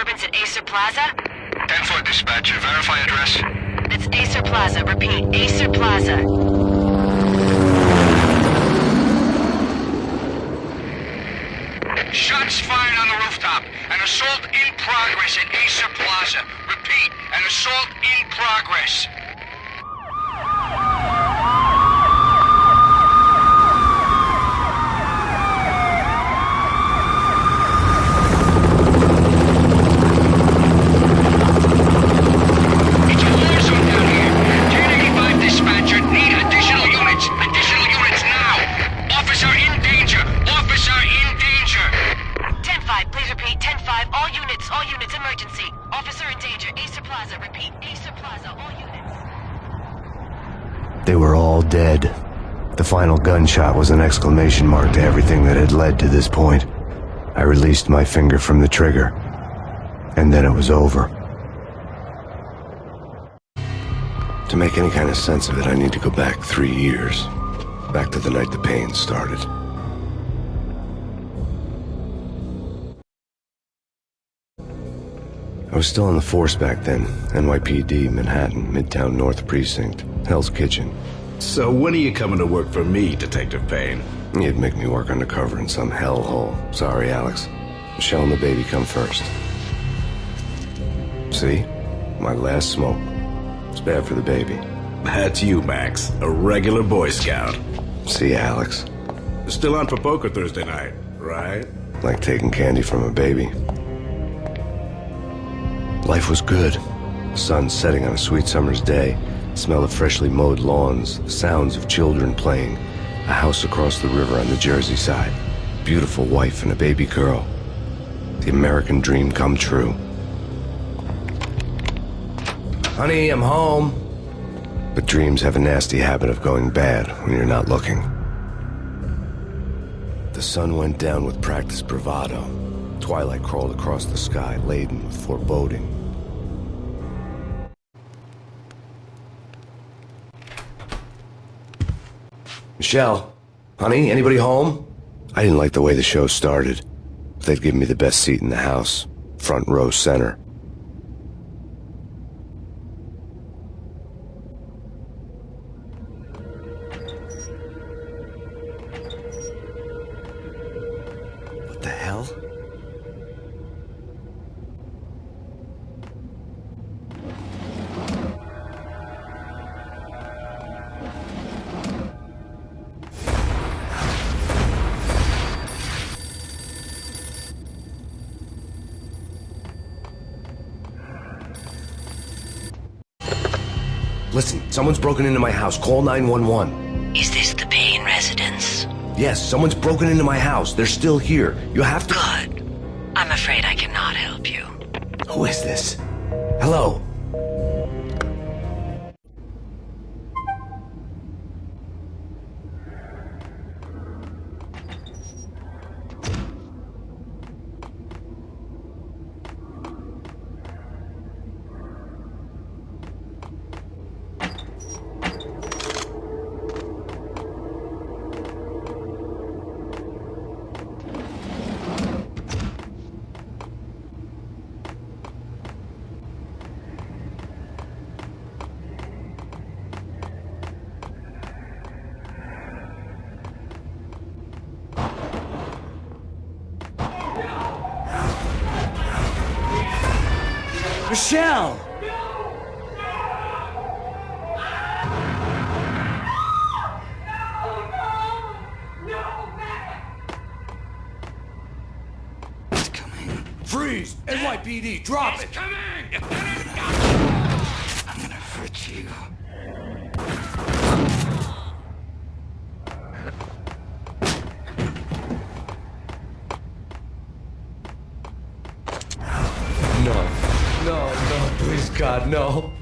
disturbance at Acer Plaza? 10-4 dispatcher. Verify address. That's Acer Plaza. Repeat, Acer Plaza. Shots fired on the rooftop. An assault in progress at Acer Plaza. Repeat, an assault in progress. It's a war zone down here. 1085 dispatcher. Need additional units. Additional units now. Officer in danger. Officer in danger. 10-5, please repeat. 10-5, all units, emergency. Officer in danger, Acer Plaza. Repeat, Acer Plaza, all units. They were all dead. The final gunshot was an exclamation mark to everything that had led to this point. I released my finger from the trigger, and then it was over. To make any kind of sense of it, I need to go back 3 years. Back to the night the pain started. I was still on the force back then. NYPD, Manhattan, Midtown North Precinct, Hell's Kitchen. So when are you coming to work for me, Detective Payne? You'd make me work undercover in some hellhole. Sorry, Alex. Michelle and the baby come first. See? My last smoke. It's bad for the baby. That's you, Max. A regular Boy Scout. See, Alex. Still on for poker Thursday night, right? Like taking candy from a baby. Life was good. The sun setting on a sweet summer's day. The smell of freshly mowed lawns. The sounds of children playing. A house across the river on the Jersey side. Beautiful wife and a baby girl. The American dream come true. Honey, I'm home. But dreams have a nasty habit of going bad when you're not looking. The sun went down with practiced bravado. Twilight crawled across the sky, laden with foreboding. Michelle, honey, anybody home? I didn't like the way the show started. They'd given me the best seat in the house, front row center. What the hell? Listen, someone's broken into my house. Call 911. Is this the Payne residence? Yes, someone's broken into my house. They're still here. You have to... Good. I'm afraid I cannot help you. Who is this? Hello? Michelle! It's coming. Freeze! NYPD, drop it! It's coming! I'm gonna hurt you. No, please God, no.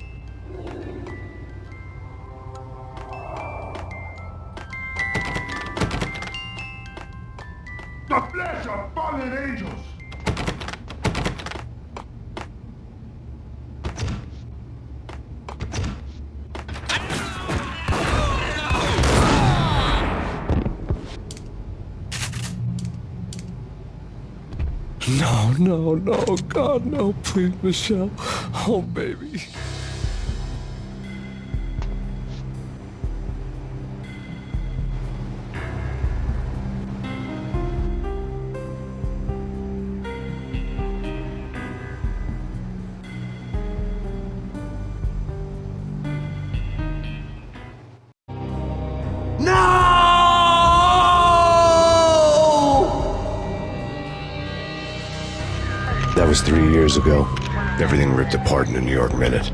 The flesh of fallen angels! No. No, no, no, God, no, please, Michelle. Oh, baby. That was 3 years ago. Everything ripped apart in a New York minute.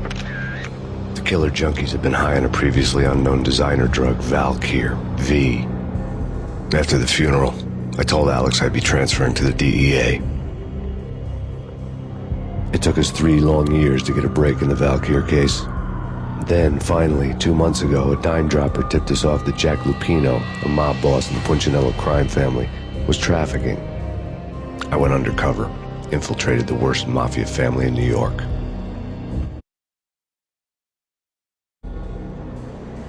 The killer junkies had been high on a previously unknown designer drug, Valkyr, V. After the funeral, I told Alex I'd be transferring to the DEA. It took us 3 long years to get a break in the Valkyr case. Then, finally, 2 months ago, a dime-dropper tipped us off that Jack Lupino, a mob boss in the Punchinello crime family, was trafficking. I went undercover, infiltrated the worst mafia family in New York.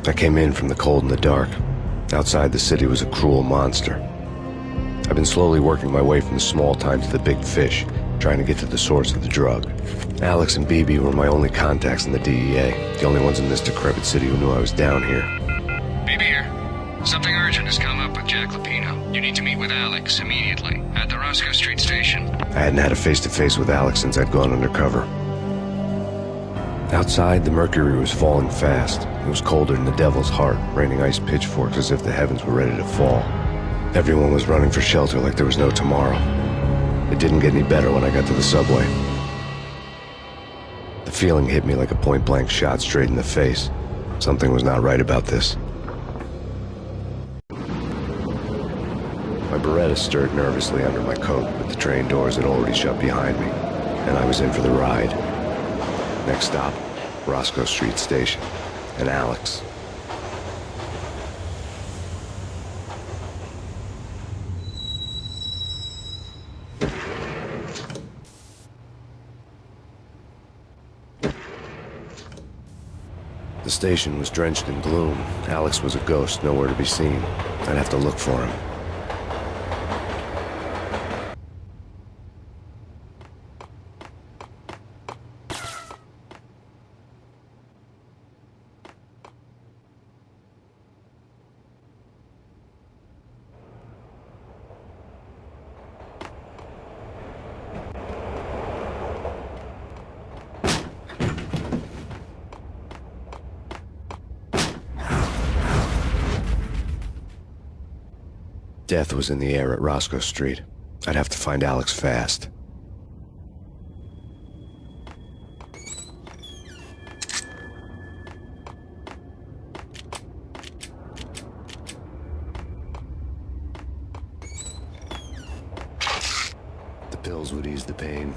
I came in from the cold and the dark. Outside the city was a cruel monster. I've been slowly working my way from the small time to the big fish, trying to get to the source of the drug. Alex and BB were my only contacts in the DEA, the only ones in this decrepit city who knew I was down here. BB here. Something urgent has come up with Jack Lupino. You need to meet with Alex immediately at the Roscoe Street station. I hadn't had a face-to-face with Alex since I'd gone undercover. Outside, the mercury was falling fast. It was colder than the devil's heart, raining ice pitchforks as if the heavens were ready to fall. Everyone was running for shelter like there was no tomorrow. It didn't get any better when I got to the subway. The feeling hit me like a point-blank shot straight in the face. Something was not right about this. My Beretta stirred nervously under my coat, but the train doors had already shut behind me, and I was in for the ride. Next stop, Roscoe Street Station, and Alex. The station was drenched in gloom. Alex was a ghost, nowhere to be seen. I'd have to look for him. Death was in the air at Roscoe Street. I'd have to find Alex fast. The pills would ease the pain.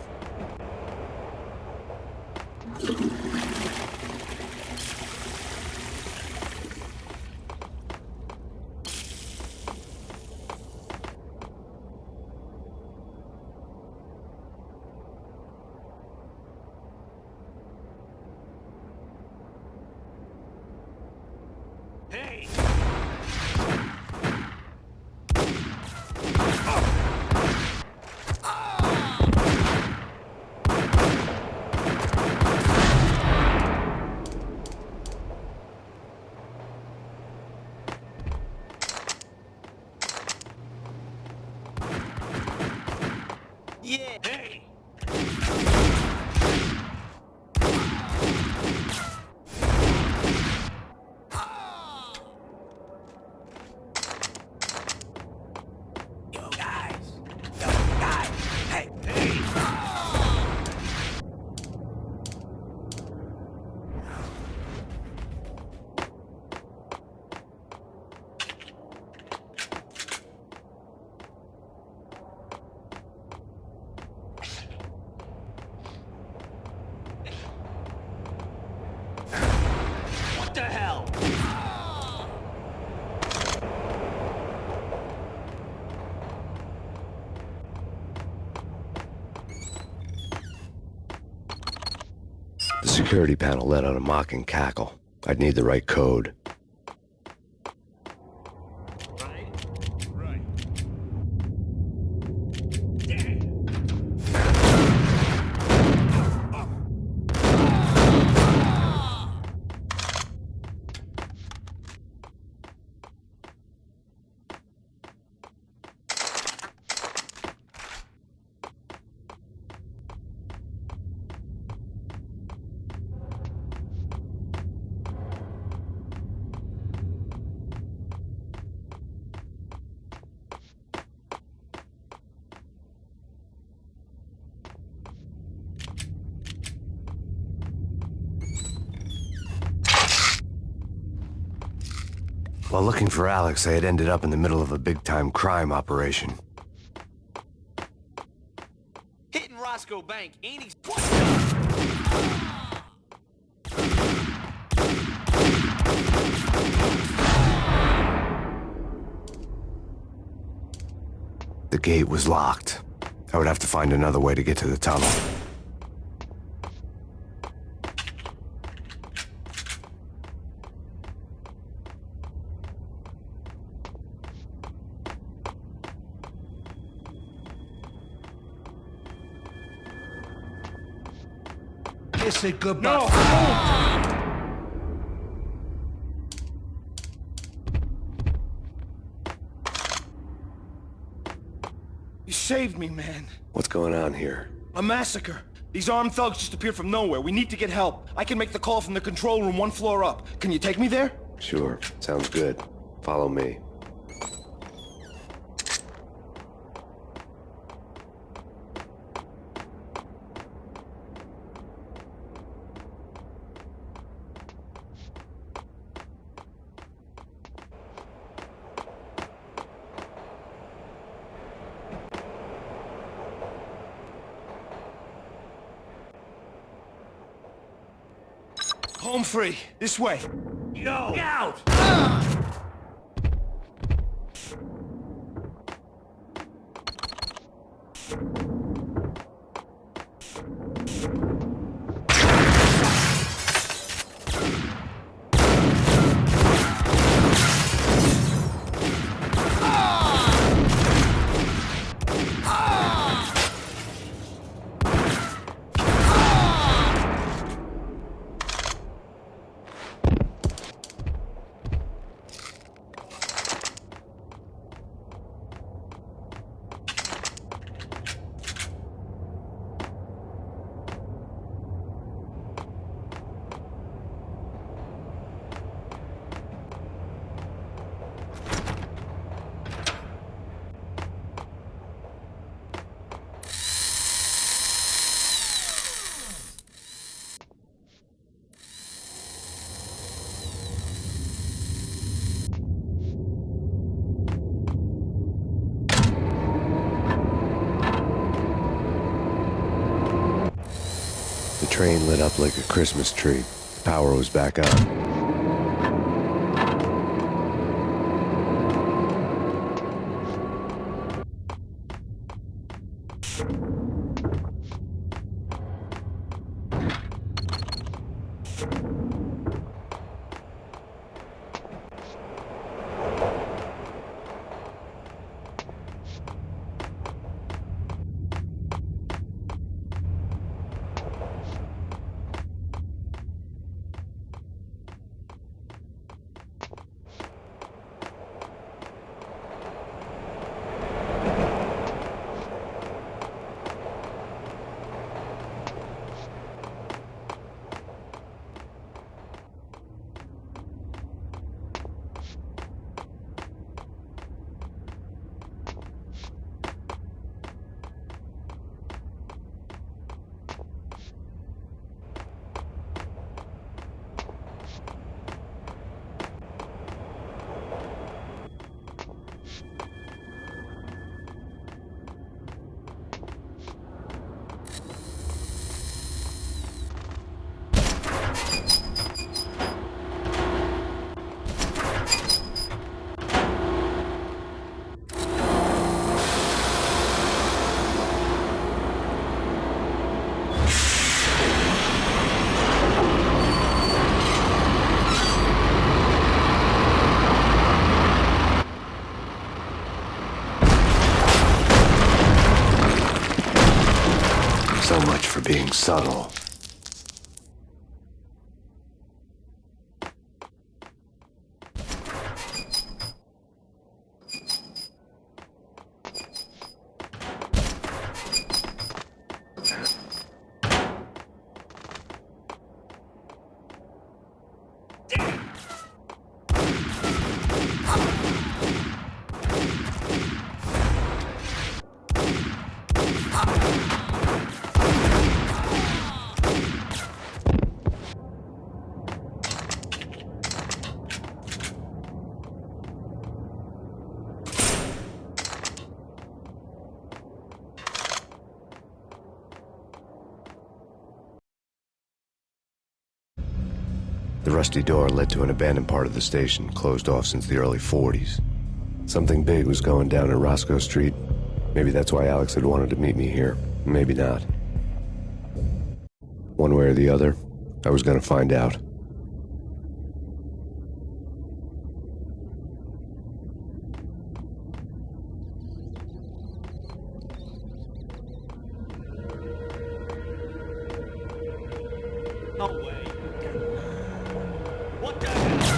The security panel let out a mocking cackle. I'd need the right code. While looking for Alex, I had ended up in the middle of a big-time crime operation. Hitting Roscoe Bank ain't he? The gate was locked. I would have to find another way to get to the tunnel. Kiss it goodbye. You saved me, man. What's going on here? A massacre. These armed thugs just appeared from nowhere. We need to get help. I can make the call from the control room 1 floor up. Can you take me there? Sure, sounds good. Follow me. Home free. This way. Yo! Get out! The train lit up like a Christmas tree. The power was back on. So much for being subtle. The rusty door led to an abandoned part of the station, closed off since the early 40s. Something big was going down at Roscoe Street. Maybe that's why Alex had wanted to meet me here. Maybe not. One way or the other, I was gonna find out. No way. What the hell?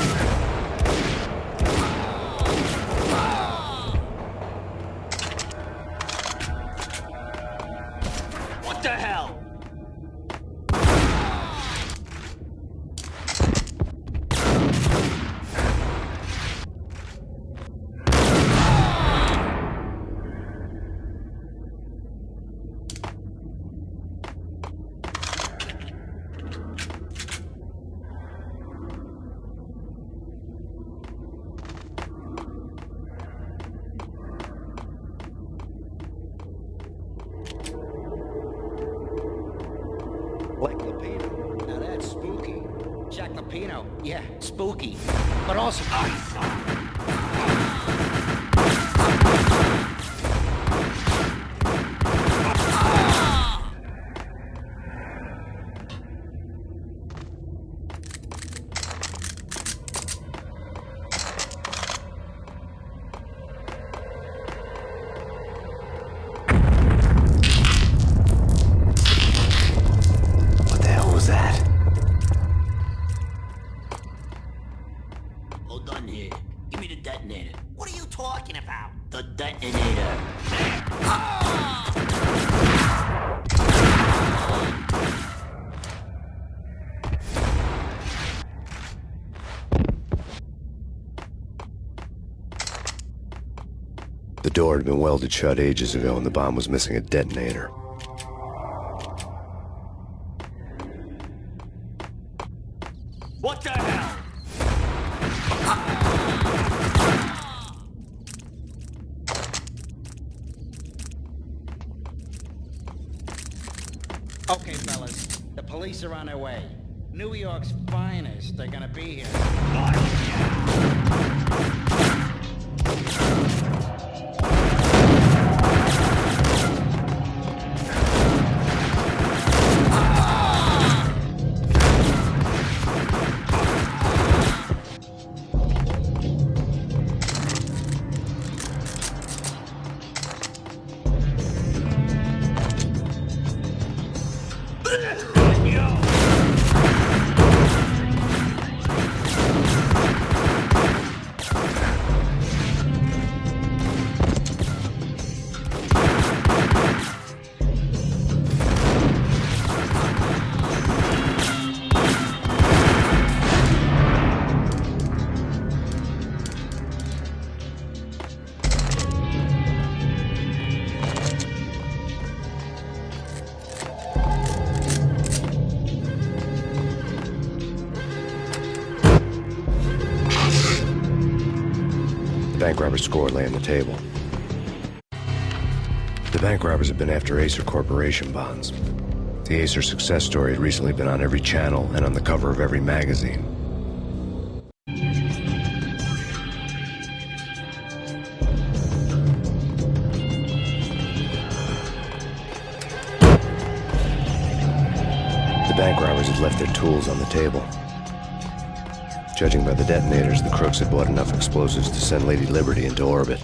What the hell? Like Lapino. Now that's spooky. Jack Lapino, yeah, spooky. But also... What the hell was that? Hold on here. Give me the detonator. What are you talking about? The detonator. The door had been welded shut ages ago and the bomb was missing a detonator. What the hell? Okay, fellas, the police are on their way. New York's finest are gonna be here. Bank robber's score lay on the table. The bank robbers had been after Acer Corporation bonds. The Acer success story had recently been on every channel and on the cover of every magazine. The bank robbers had left their tools on the table. Judging by the detonators, the crooks had bought enough explosives to send Lady Liberty into orbit.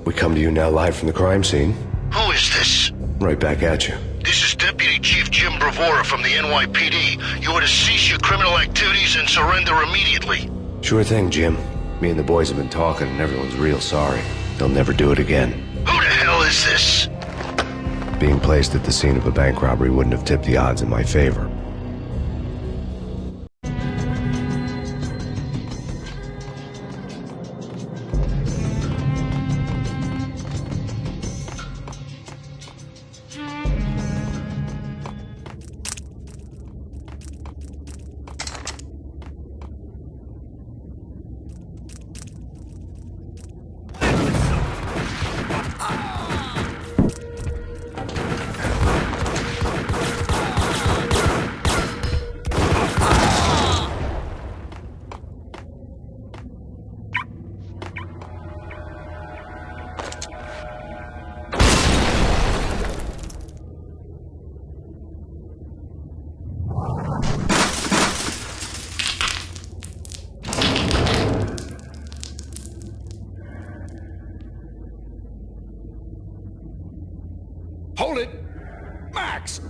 We come to you now live from the crime scene. Who is this? Right back at you. This is Deputy Chief Jim Bravura from the NYPD. You are to cease your criminal activities and surrender immediately. Sure thing, Jim. Me and the boys have been talking and everyone's real sorry. They'll never do it again. Who the hell is this? Being placed at the scene of a bank robbery wouldn't have tipped the odds in my favor.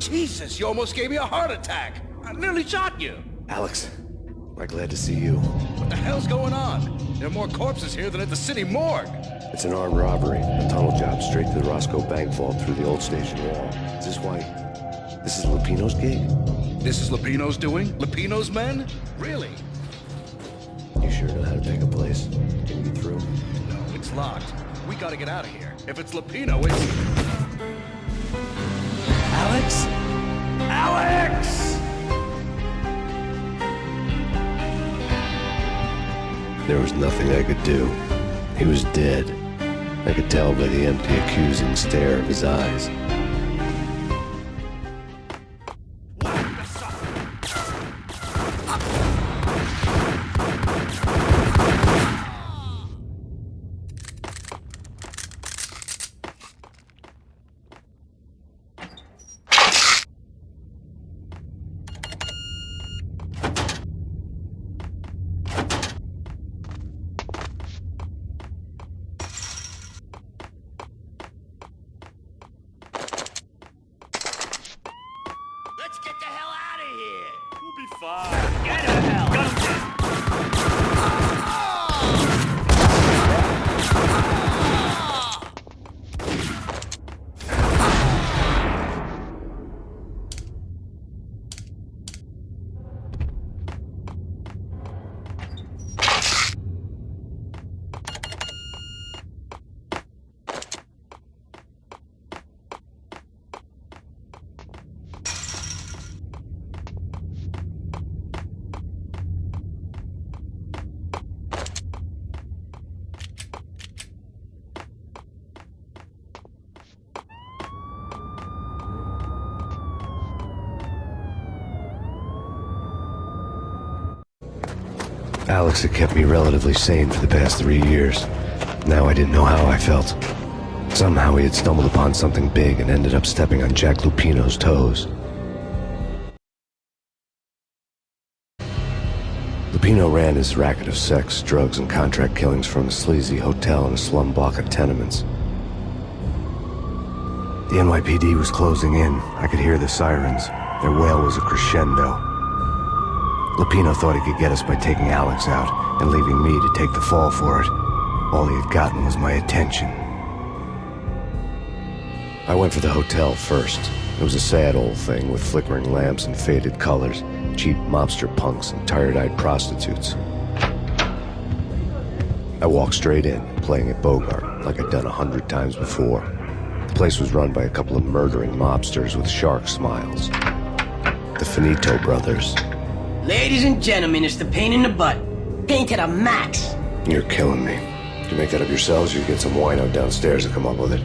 Jesus, you almost gave me a heart attack. I nearly shot you. Alex, I'm glad to see you. What the hell's going on? There are more corpses here than at the city morgue. It's an armed robbery, a tunnel job straight to the Roscoe Bank vault through the old station wall. Is this why? This is Lupino's gig? This is Lupino's doing? Lupino's men? Really? You sure know how to pick a place? Can you get through? No, it's locked. We gotta get out of here. If it's Lupino, it's... Alex? Alex! There was nothing I could do. He was dead. I could tell by the empty, accusing stare of his eyes. Let's get the hell out of here! We'll be fine. Get the hell! Gun him down. Alex had kept me relatively sane for the past 3 years. Now I didn't know how I felt. Somehow he had stumbled upon something big and ended up stepping on Jack Lupino's toes. Lupino ran his racket of sex, drugs, and contract killings from a sleazy hotel in a slum block of tenements. The NYPD was closing in. I could hear the sirens. Their wail was a crescendo. Lupino thought he could get us by taking Alex out and leaving me to take the fall for it. All he had gotten was my attention. I went for the hotel first. It was a sad old thing with flickering lamps and faded colors, cheap mobster punks and tired-eyed prostitutes. I walked straight in, playing at Bogart, like I'd done 100 times before. The place was run by a couple of murdering mobsters with shark smiles. The Finito brothers. Ladies and gentlemen, it's the pain in the butt. Pain to the max. You're killing me. You make that up yourselves, or you get some wino downstairs to come up with it?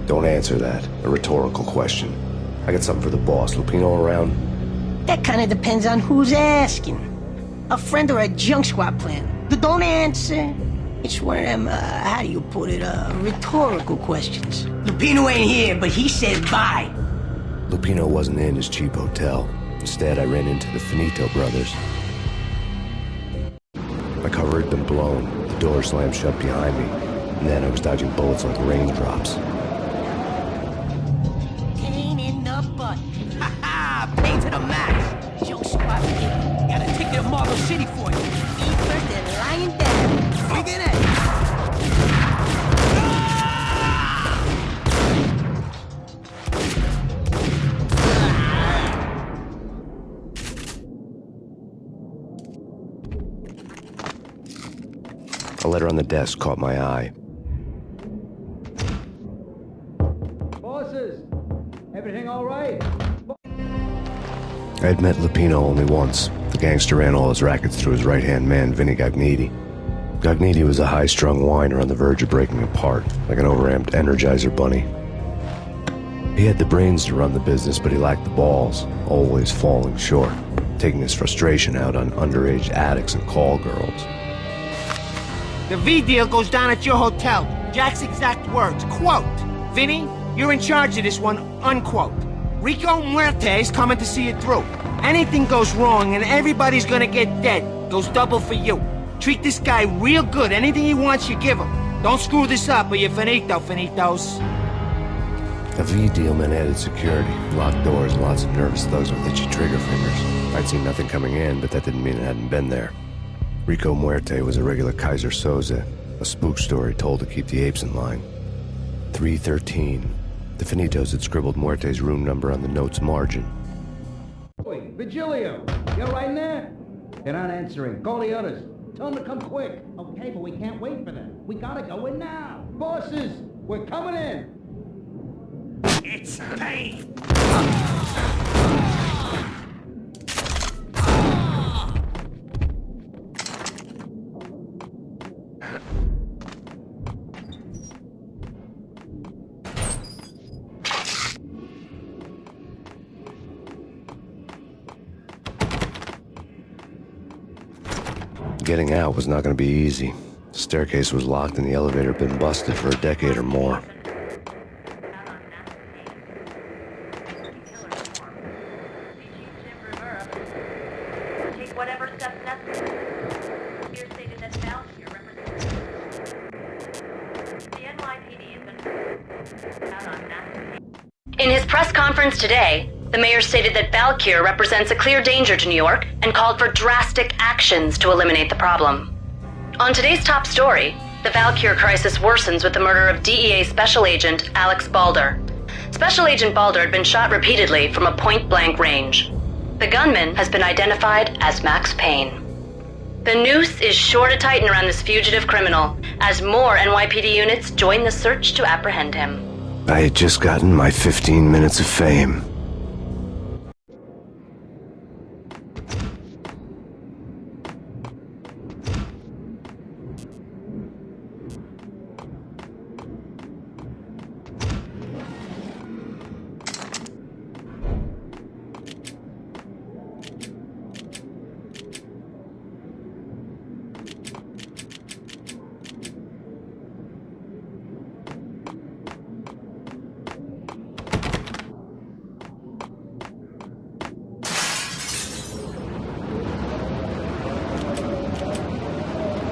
Don't answer that. A rhetorical question. I got something for the boss. Lupino around? That kind of depends on who's asking. A friend or a junk squad plan. Don't answer. It's one of them, how do you put it, rhetorical questions. Lupino ain't here, but he said bye. Lupino wasn't in his cheap hotel. Instead, I ran into the Finito brothers. My cover had been blown. The door slammed shut behind me. And then I was dodging bullets like raindrops. Pain in the butt. Ha ha! Pain to the max. Junk squad kid. Got a ticket to Marble City for you. Eat first and lying down. Bring it in. A letter on the desk caught my eye. Bosses, everything all right? I had met Lupino only once. The gangster ran all his rackets through his right-hand man, Vinny Gagniti. Gagniti was a high-strung whiner on the verge of breaking apart, like an overamped Energizer bunny. He had the brains to run the business, but he lacked the balls, always falling short, taking his frustration out on underage addicts and call girls. The V deal goes down at your hotel. Jack's exact words, quote, "Vinny, you're in charge of this one," unquote. Rico Muerte's coming to see it through. Anything goes wrong and everybody's gonna get dead. Goes double for you. Treat this guy real good. Anything he wants, you give him. Don't screw this up or you're finito, finitos. A V deal meant added security, locked doors, and lots of nervous thugs with itchy trigger fingers. I'd seen nothing coming in, but that didn't mean it hadn't been there. Rico Muerte was a regular Kaiser Soze, a spook story told to keep the apes in line. 313. The Finitos had scribbled Muerte's room number on the note's margin. Oi, Vigilio, you're right in there? They're not answering. Call the others. Tell them to come quick. Okay, but we can't wait for them. We gotta go in now. Bosses, we're coming in. It's Payne! Getting out was not going to be easy. The staircase was locked and the elevator had been busted for a decade or more. In his press conference today, the mayor stated that Valkyr represents a clear danger to New York and called for drastic actions to eliminate the problem. On today's top story, the Valkyr crisis worsens with the murder of DEA Special Agent Alex Balder. Special Agent Balder had been shot repeatedly from a point-blank range. The gunman has been identified as Max Payne. The noose is sure to tighten around this fugitive criminal as more NYPD units join the search to apprehend him. I had just gotten my 15 minutes of fame.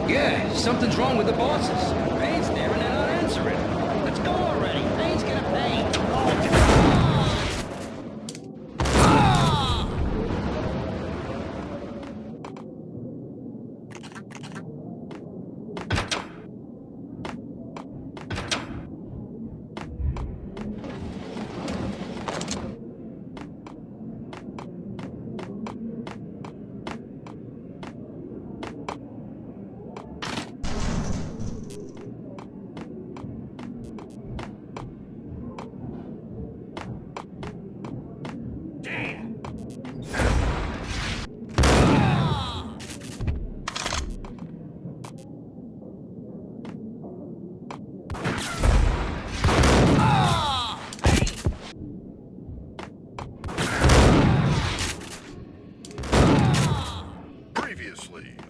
Yeah, something's wrong with the bosses. Payne's there and they're not answering. Let's go already. Payne's gonna pay.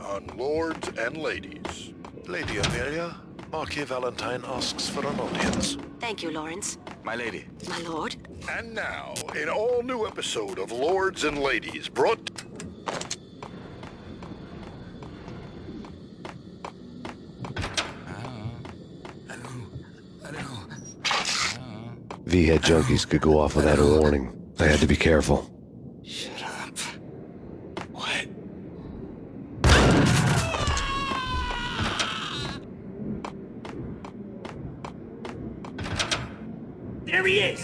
On Lords and Ladies. Lady Amelia, Marquis Valentine asks for an audience. Thank you, Lawrence. My lady. My lord. And now, an all-new episode of Lords and Ladies brought... V-head junkies could go off without a warning. I had to be careful. Shut up. What? There he is!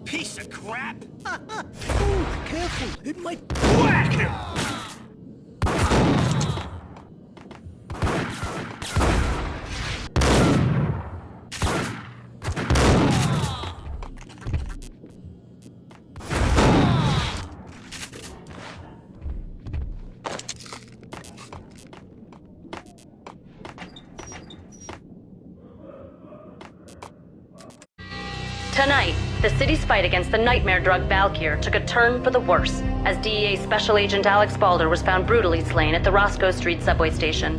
Piece of crap! Oh, careful! It might Whack him! Tonight, The city's fight against the nightmare drug Valkyr took a turn for the worse, as DEA Special Agent Alex Balder was found brutally slain at the Roscoe Street subway station.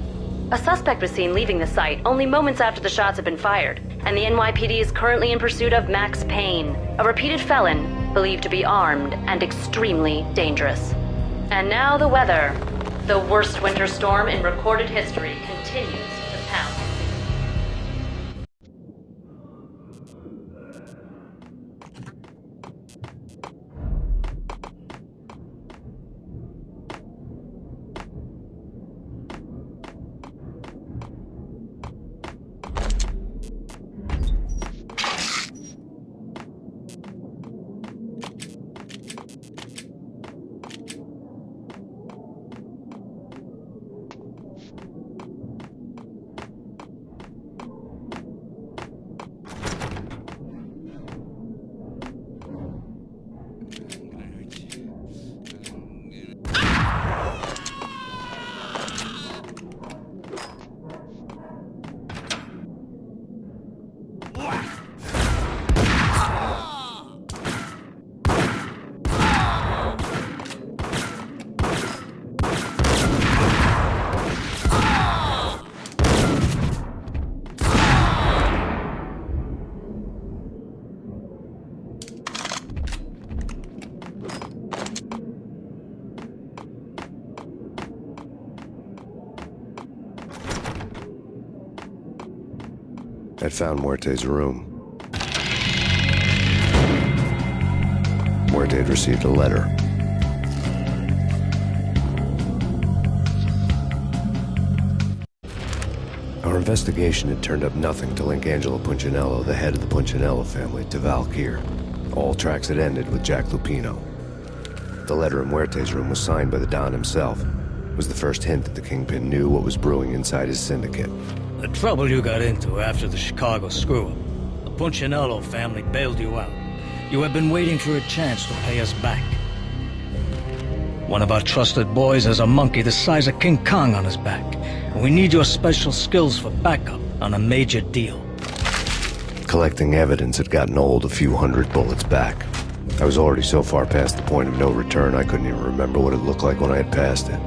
A suspect was seen leaving the site only moments after the shots had been fired, and the NYPD is currently in pursuit of Max Payne, a repeated felon believed to be armed and extremely dangerous. And now the weather. The worst winter storm in recorded history continues to pound. I'd found Muerte's room. Muerte had received a letter. Our investigation had turned up nothing to link Angelo Punchinello, the head of the Punchinello family, to Valkyr. All tracks had ended with Jack Lupino. The letter in Muerte's room was signed by the Don himself. It was the first hint that the Kingpin knew what was brewing inside his syndicate. The trouble you got into after the Chicago screw-up. The Punchinello family bailed you out. You have been waiting for a chance to pay us back. One of our trusted boys has a monkey the size of King Kong on his back. And we need your special skills for backup on a major deal. Collecting evidence had gotten old a few hundred bullets back. I was already so far past the point of no return I couldn't even remember what it looked like when I had passed it.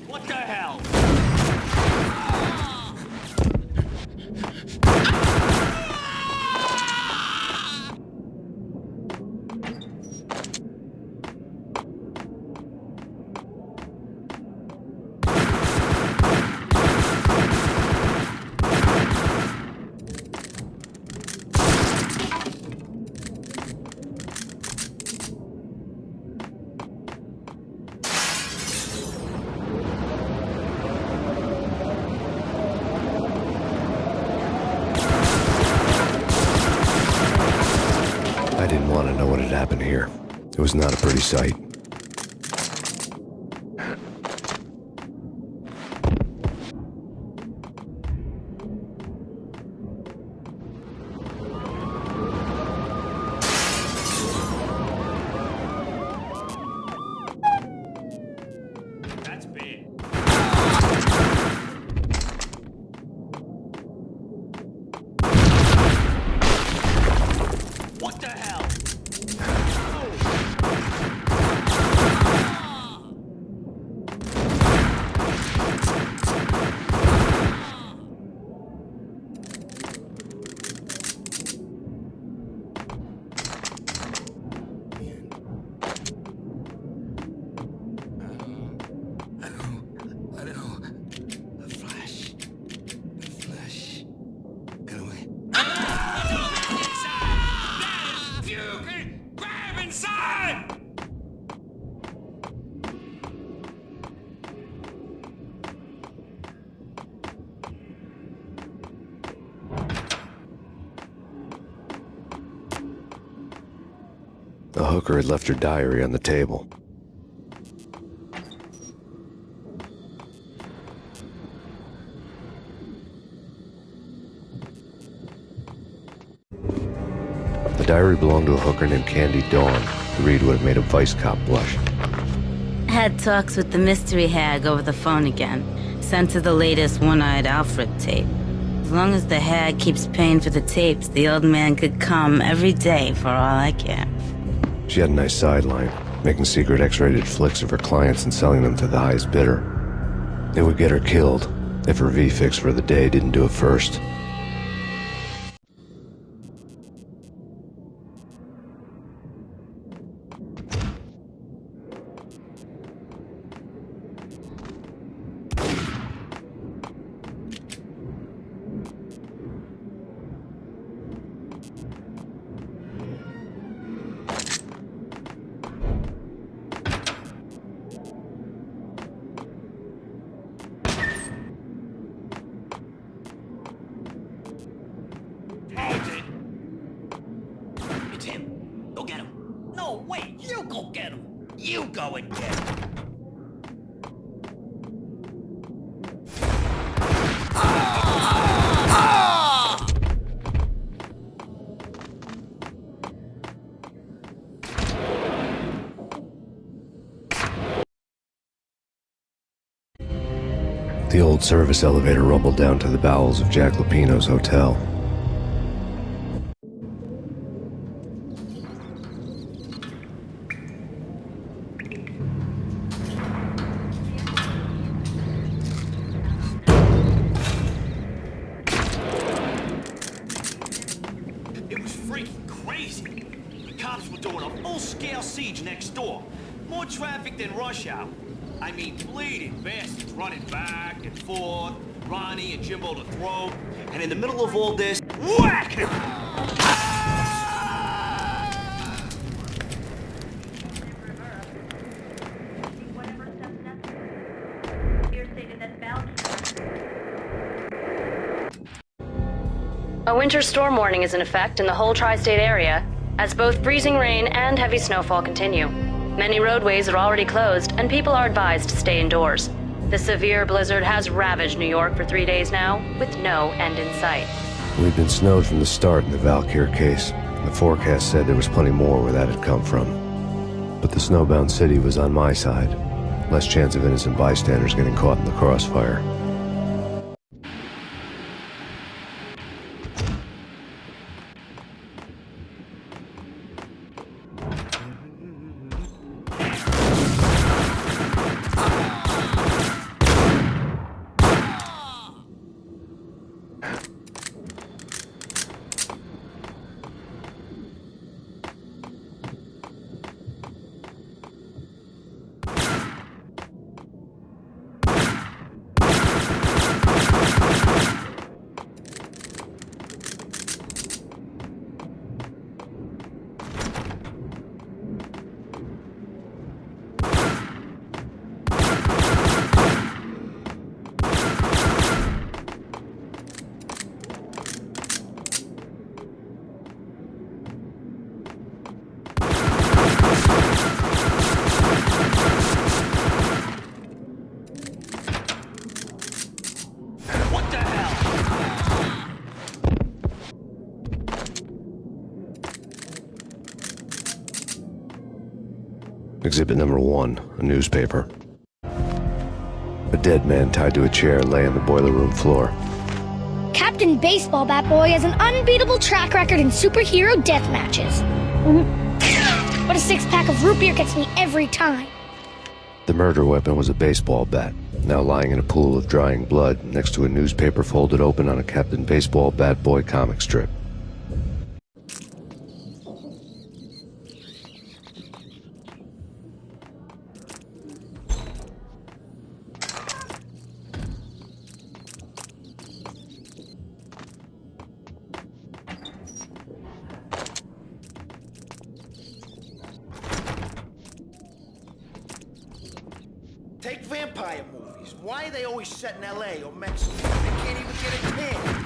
What the hell? I didn't want to know what had happened here. It was not a pretty sight. That's big. What the hell? The hooker had left her diary on the table. diary belonged to a hooker named Candy Dawn. The read would have made a vice cop blush. Had talks with the mystery hag over the phone again. Sent her the latest One-Eyed Alfred tape. As long as the hag keeps paying for the tapes, the old man could come every day for all I care. She had a nice sideline, making secret X-rated flicks of her clients and selling them to the highest bidder. It would get her killed if her V-fix for the day didn't do it first. It's him. Go get him. No, wait, you go get him. You go and get him. The old service elevator rumbled down to the bowels of Jack Lupino's hotel. It was freaking crazy. The cops were doing a full-scale siege next door. More traffic than rush hour. I mean, bleeding bastards running back and forth, Ronnie and Jimbo to throw, and in the middle of all this, whack! A winter storm warning is in effect in the whole tri-state area, as both freezing rain and heavy snowfall continue. Many roadways are already closed, and people are advised to stay indoors. The severe blizzard has ravaged New York for 3 days now, with no end in sight. We'd been snowed from the start in the Valkyr case. The forecast said there was plenty more where that had come from. But the snowbound city was on my side. Less chance of innocent bystanders getting caught in the crossfire. Exhibit number 1, a newspaper. A dead man tied to a chair lay on the boiler room floor. Captain Baseball Bat Boy has an unbeatable track record in superhero death matches. But a 6-pack of root beer gets me every time. The murder weapon was a baseball bat, now lying in a pool of drying blood next to a newspaper folded open on a Captain Baseball Bat Boy comic strip. Take vampire movies. Why are they always set in L.A. or Mexico? They can't even get a tan.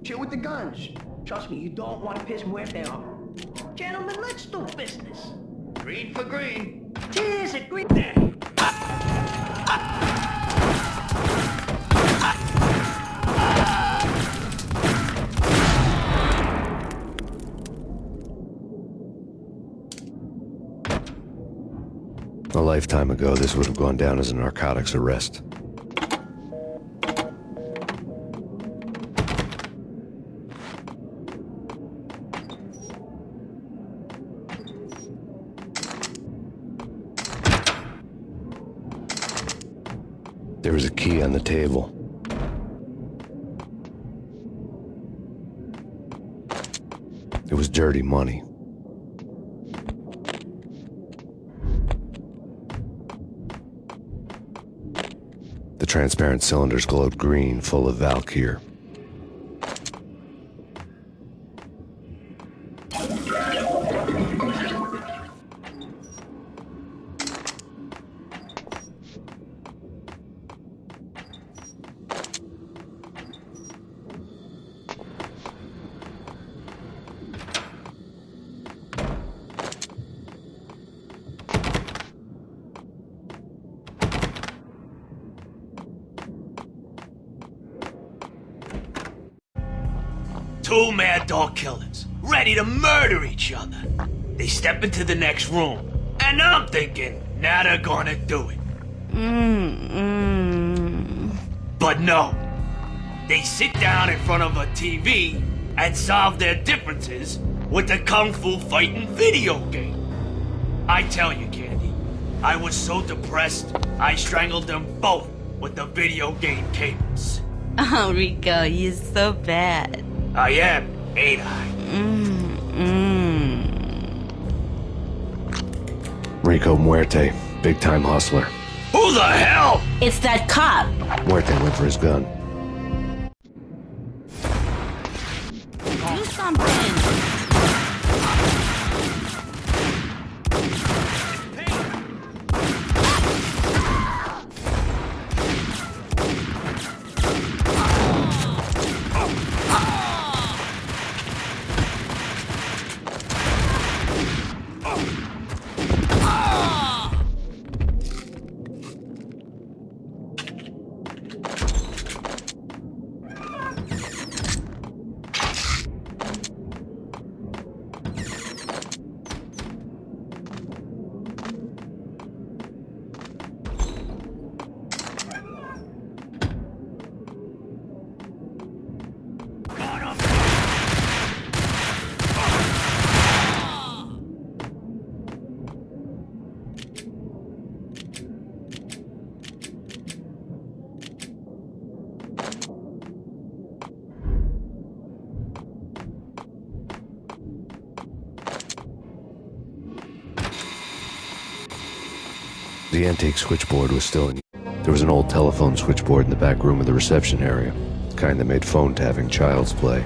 Chill with the guns. Trust me, you don't want to piss Muerte off. Gentlemen, let's do business. Green for green. Cheers, a green. A lifetime ago, this would have gone down as a narcotics arrest. There was a key on the table. It was dirty money. The transparent cylinders glowed green, full of Valkyr. Two mad dog killers, ready to murder each other. They step into the next room, and I'm thinking, now they're gonna do it. But no. They sit down in front of a TV and solve their differences with the Kung Fu fighting video game. I tell you, Candy, I was so depressed, I strangled them both with the video game cables. Oh, Rico, you're so bad. I am, ain't I? Rico Muerte, big-time hustler. Who the hell? It's that cop. Muerte went for his gun. Do something. The antique switchboard was still in. There was an old telephone switchboard in the back room of the reception area, the kind that made phone tapping child's play.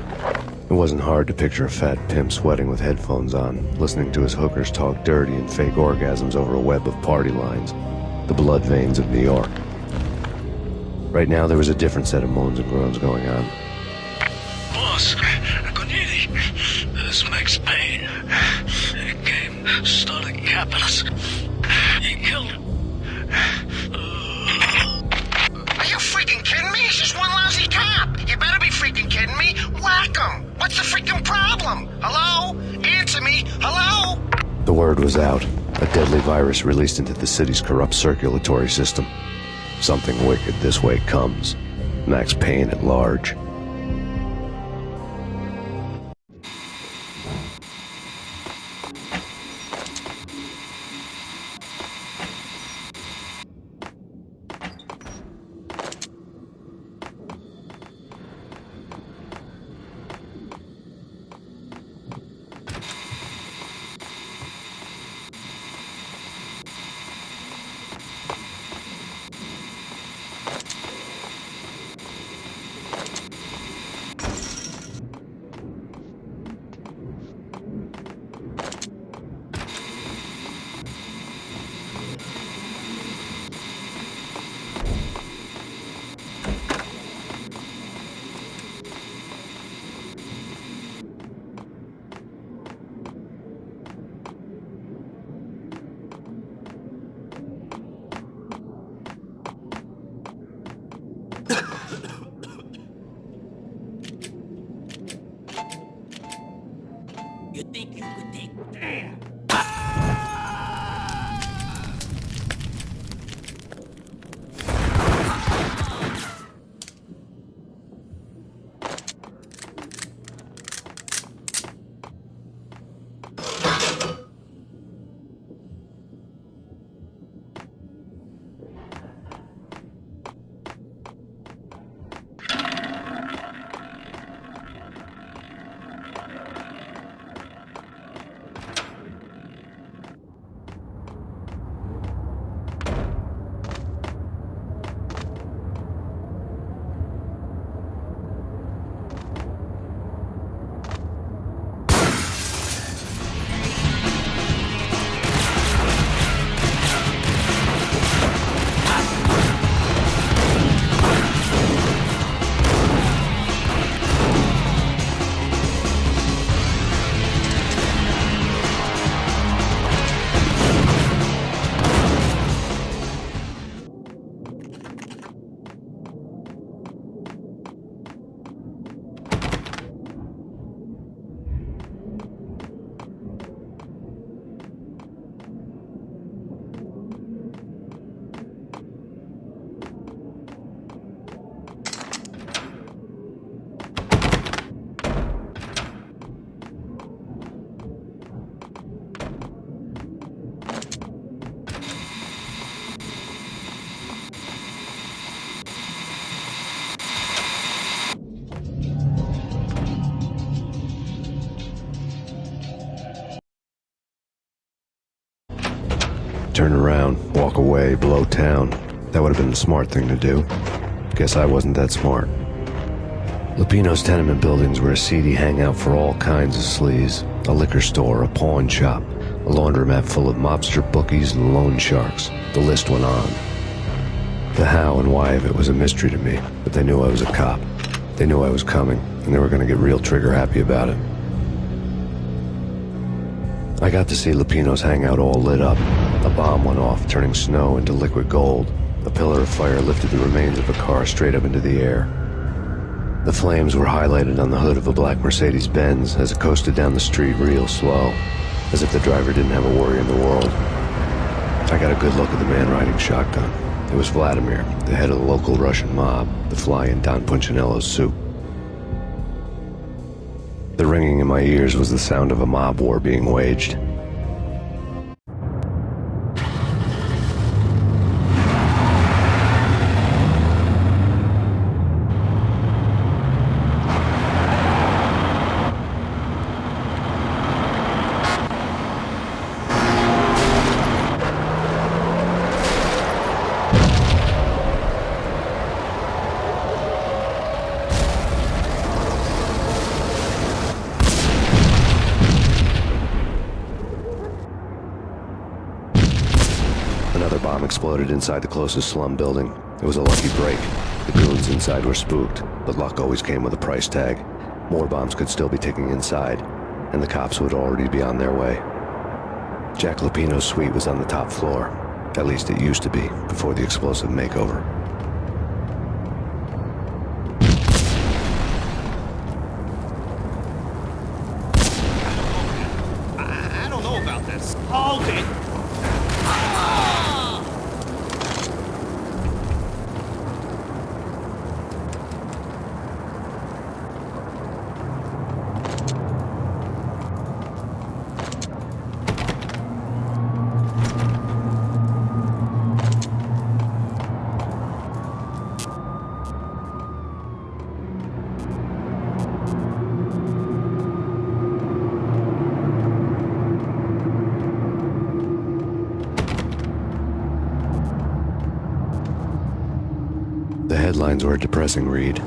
It wasn't hard to picture a fat pimp sweating with headphones on, listening to his hookers talk dirty and fake orgasms over a web of party lines, the blood veins of New York. Right now, there was a different set of moans and groans going on. Boss, Connery, this is Max Payne. He came, started capping us. He killed him. Are you freaking kidding me? He's just one lousy cop. You better be freaking kidding me. Whack him. What's the freaking problem? Hello? Answer me. Hello? The word was out. A deadly virus released into the city's corrupt circulatory system. Something wicked this way comes. Max Payne at large. You think you could take... Damn! Turn around, walk away, blow town. That would have been the smart thing to do. Guess I wasn't that smart. Lupino's tenement buildings were a seedy hangout for all kinds of sleaze. A liquor store, a pawn shop, a laundromat full of mobster bookies and loan sharks. The list went on. The how and why of it was a mystery to me, but they knew I was a cop. They knew I was coming, and they were going to get real trigger-happy about it. I got to see Lupino's hangout all lit up. A bomb went off, turning snow into liquid gold. A pillar of fire lifted the remains of a car straight up into the air. The flames were highlighted on the hood of a black Mercedes-Benz as it coasted down the street real slow, as if the driver didn't have a worry in the world. I got a good look at the man riding shotgun. It was Vladimir, the head of the local Russian mob, the fly in Don Punchinello's soup. The ringing in my ears was the sound of a mob war being waged. Another bomb exploded inside the closest slum building. It was a lucky break. The goons inside were spooked, but luck always came with a price tag. More bombs could still be ticking inside, and the cops would already be on their way. Jack Lupino's suite was on the top floor. At least it used to be, before the explosive makeover. I don't know about this. Hold it! The headlines were a depressing read.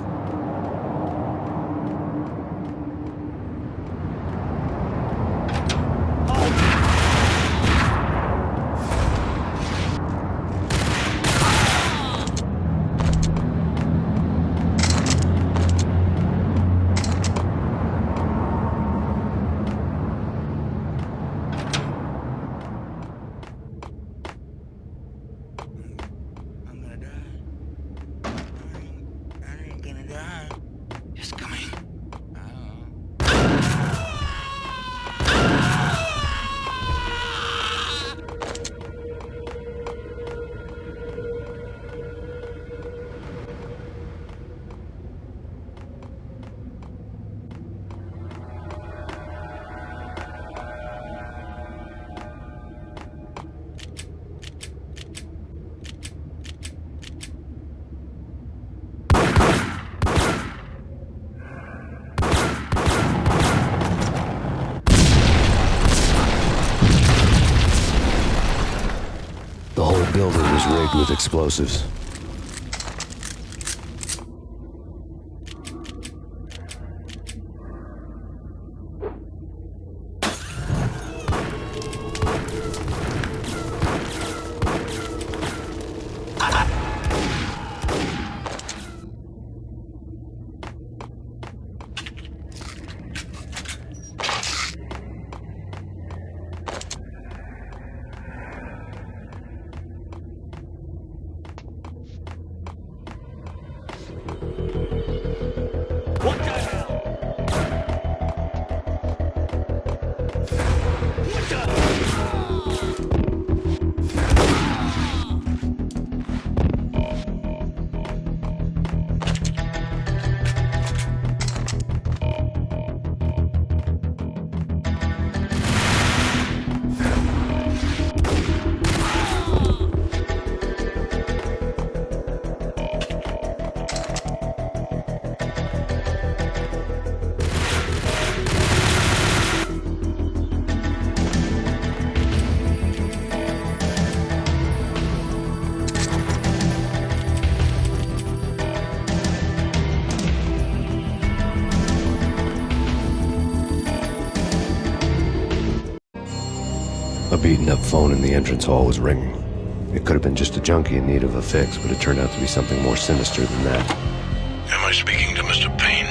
guy. He's coming. The whole building was rigged with explosives. A beaten-up phone in the entrance hall was ringing. It could have been just a junkie in need of a fix, but it turned out to be something more sinister than that. Am I speaking to Mr. Payne?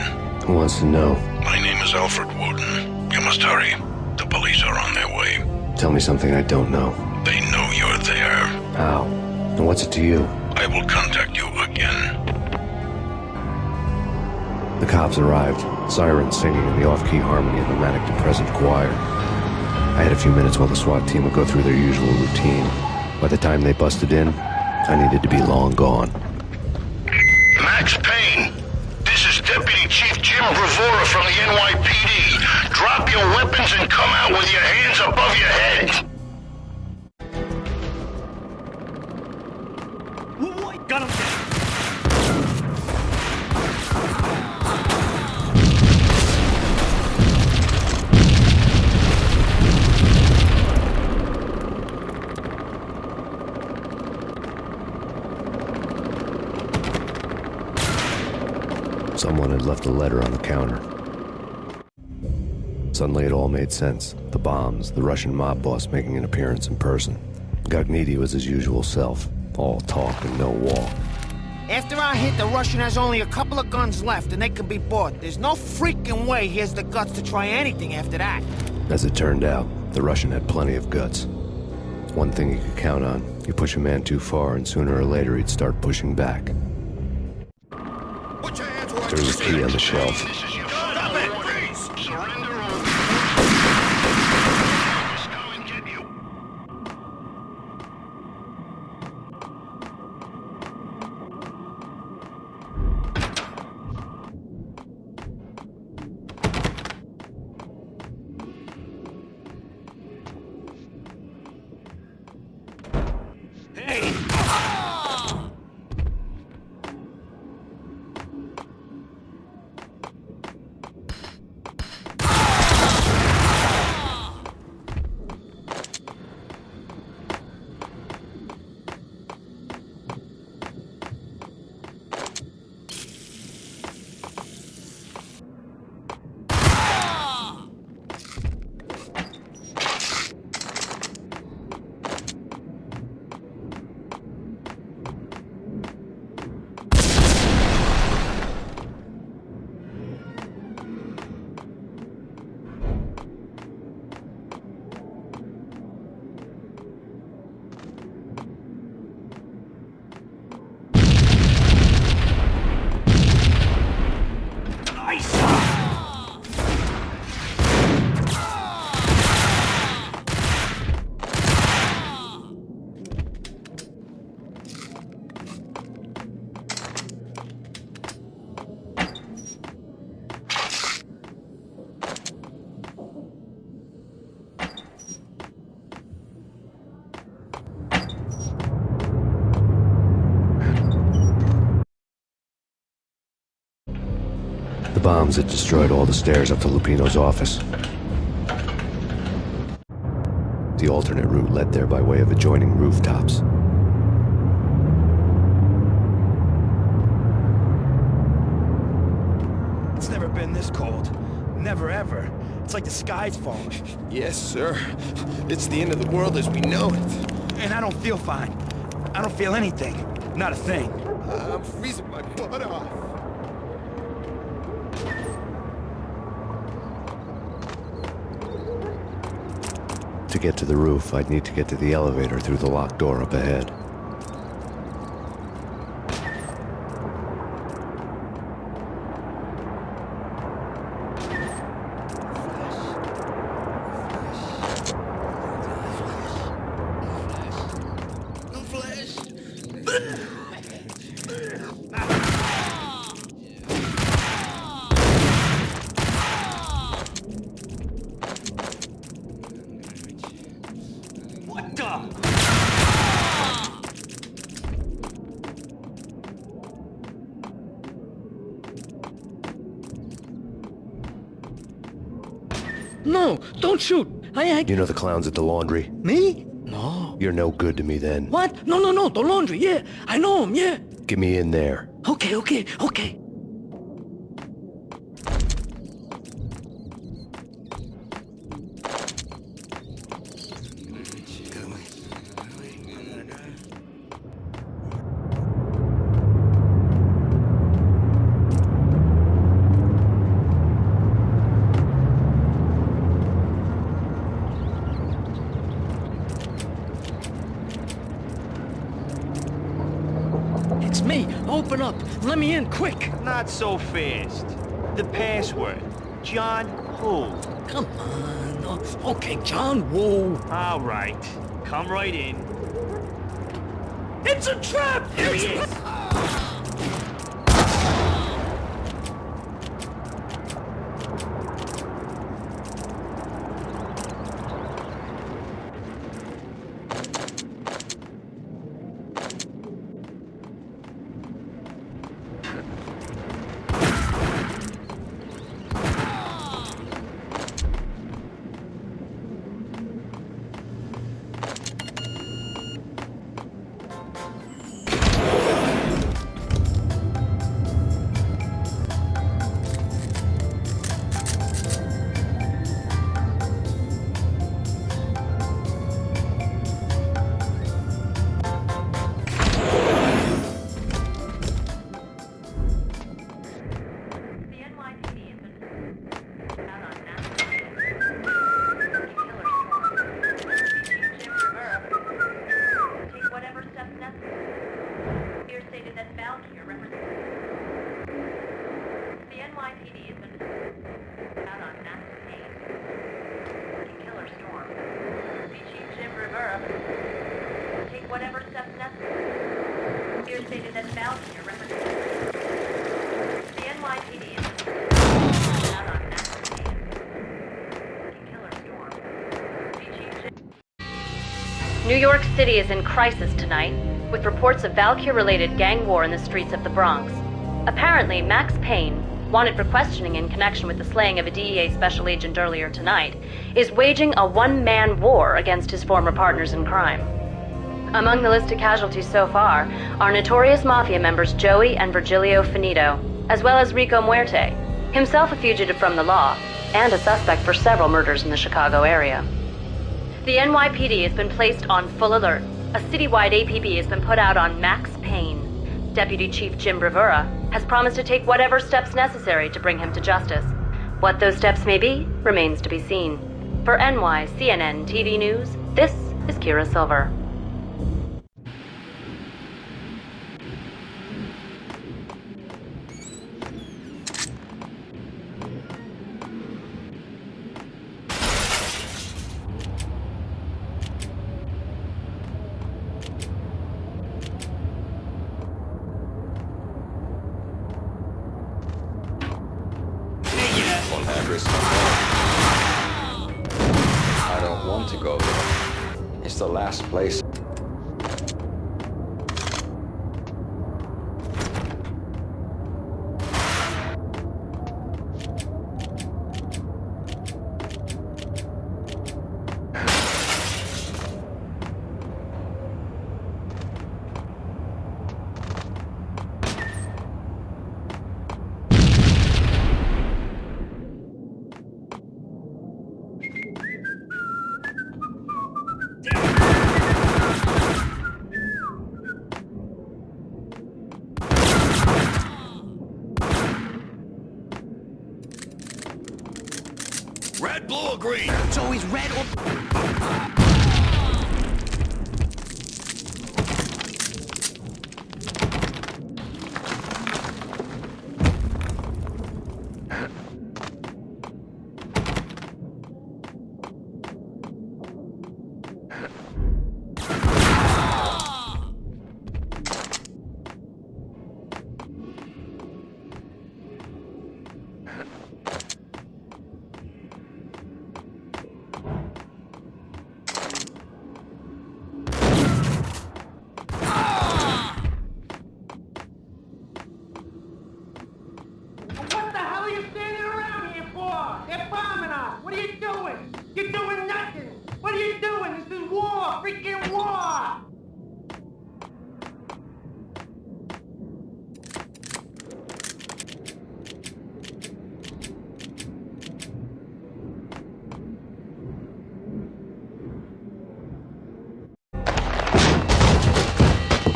Who wants to know? My name is Alfred Woden. You must hurry. The police are on their way. Tell me something I don't know. They know you're there. How? And what's it to you? I will contact you again. The cops arrived, sirens singing in the off-key harmony of a manic-depressive choir. I had a few minutes while the SWAT team would go through their usual routine. By the time they busted in, I needed to be long gone. Max Payne, this is Deputy Chief Jim Bravura from the NYPD. Drop your weapons and come out with your hands above your head. What? Got him down. Someone had left a letter on the counter. Suddenly it all made sense. The bombs, the Russian mob boss making an appearance in person. Gognitti was his usual self, all talk and no walk. After our hit, the Russian has only a couple of guns left and they can be bought. There's no freaking way he has the guts to try anything after that. As it turned out, the Russian had plenty of guts. One thing you could count on, you push a man too far and sooner or later he'd start pushing back. There was a key on the shelf. Stop it! Freeze! Surrender or... Let's go and get you. Hey! bombs that destroyed all the stairs up to Lupino's office. The alternate route led there by way of adjoining rooftops. It's never been this cold. Never ever. It's like the sky's falling. Yes, sir. It's the end of the world as we know it. And I don't feel fine. I don't feel anything. Not a thing. I'm freezing my butt off. To get to the roof, I'd need to get to the elevator through the locked door up ahead. What the? No, don't shoot. You know the clowns at the laundry? Me? No. You're no good to me then. What? No, the laundry, yeah. I know him, yeah. Get me in there. Okay. It's me. Open up. Let me in, quick. Not so fast. The password. John who? Come on. Okay, John Woo. All right. Come right in. It's a trap! There he is. Whatever steps necessary. Here stated that Valkyrie represents the NYPD is out on Max Payne. Killer Storm. New York City is in crisis tonight, with reports of Valkyrie-related gang war in the streets of the Bronx. Apparently, Max Payne, wanted for questioning in connection with the slaying of a DEA special agent earlier tonight, is waging a one-man war against his former partners in crime. Among the listed casualties so far are notorious mafia members Joey and Virgilio Finito, as well as Rico Muerte, himself a fugitive from the law, and a suspect for several murders in the Chicago area. The NYPD has been placed on full alert. A citywide APB has been put out on Max Payne. Deputy Chief Jim Bravura has promised to take whatever steps necessary to bring him to justice. What those steps may be remains to be seen. For NYCNN TV News, this is Kira Silver. I don't want to go there. It's the last place. blue or green? It's always red or... What the hell are you standing around here for? They're bombing us. What are you doing? You're doing nothing. What are you doing? This is war. Freaking war.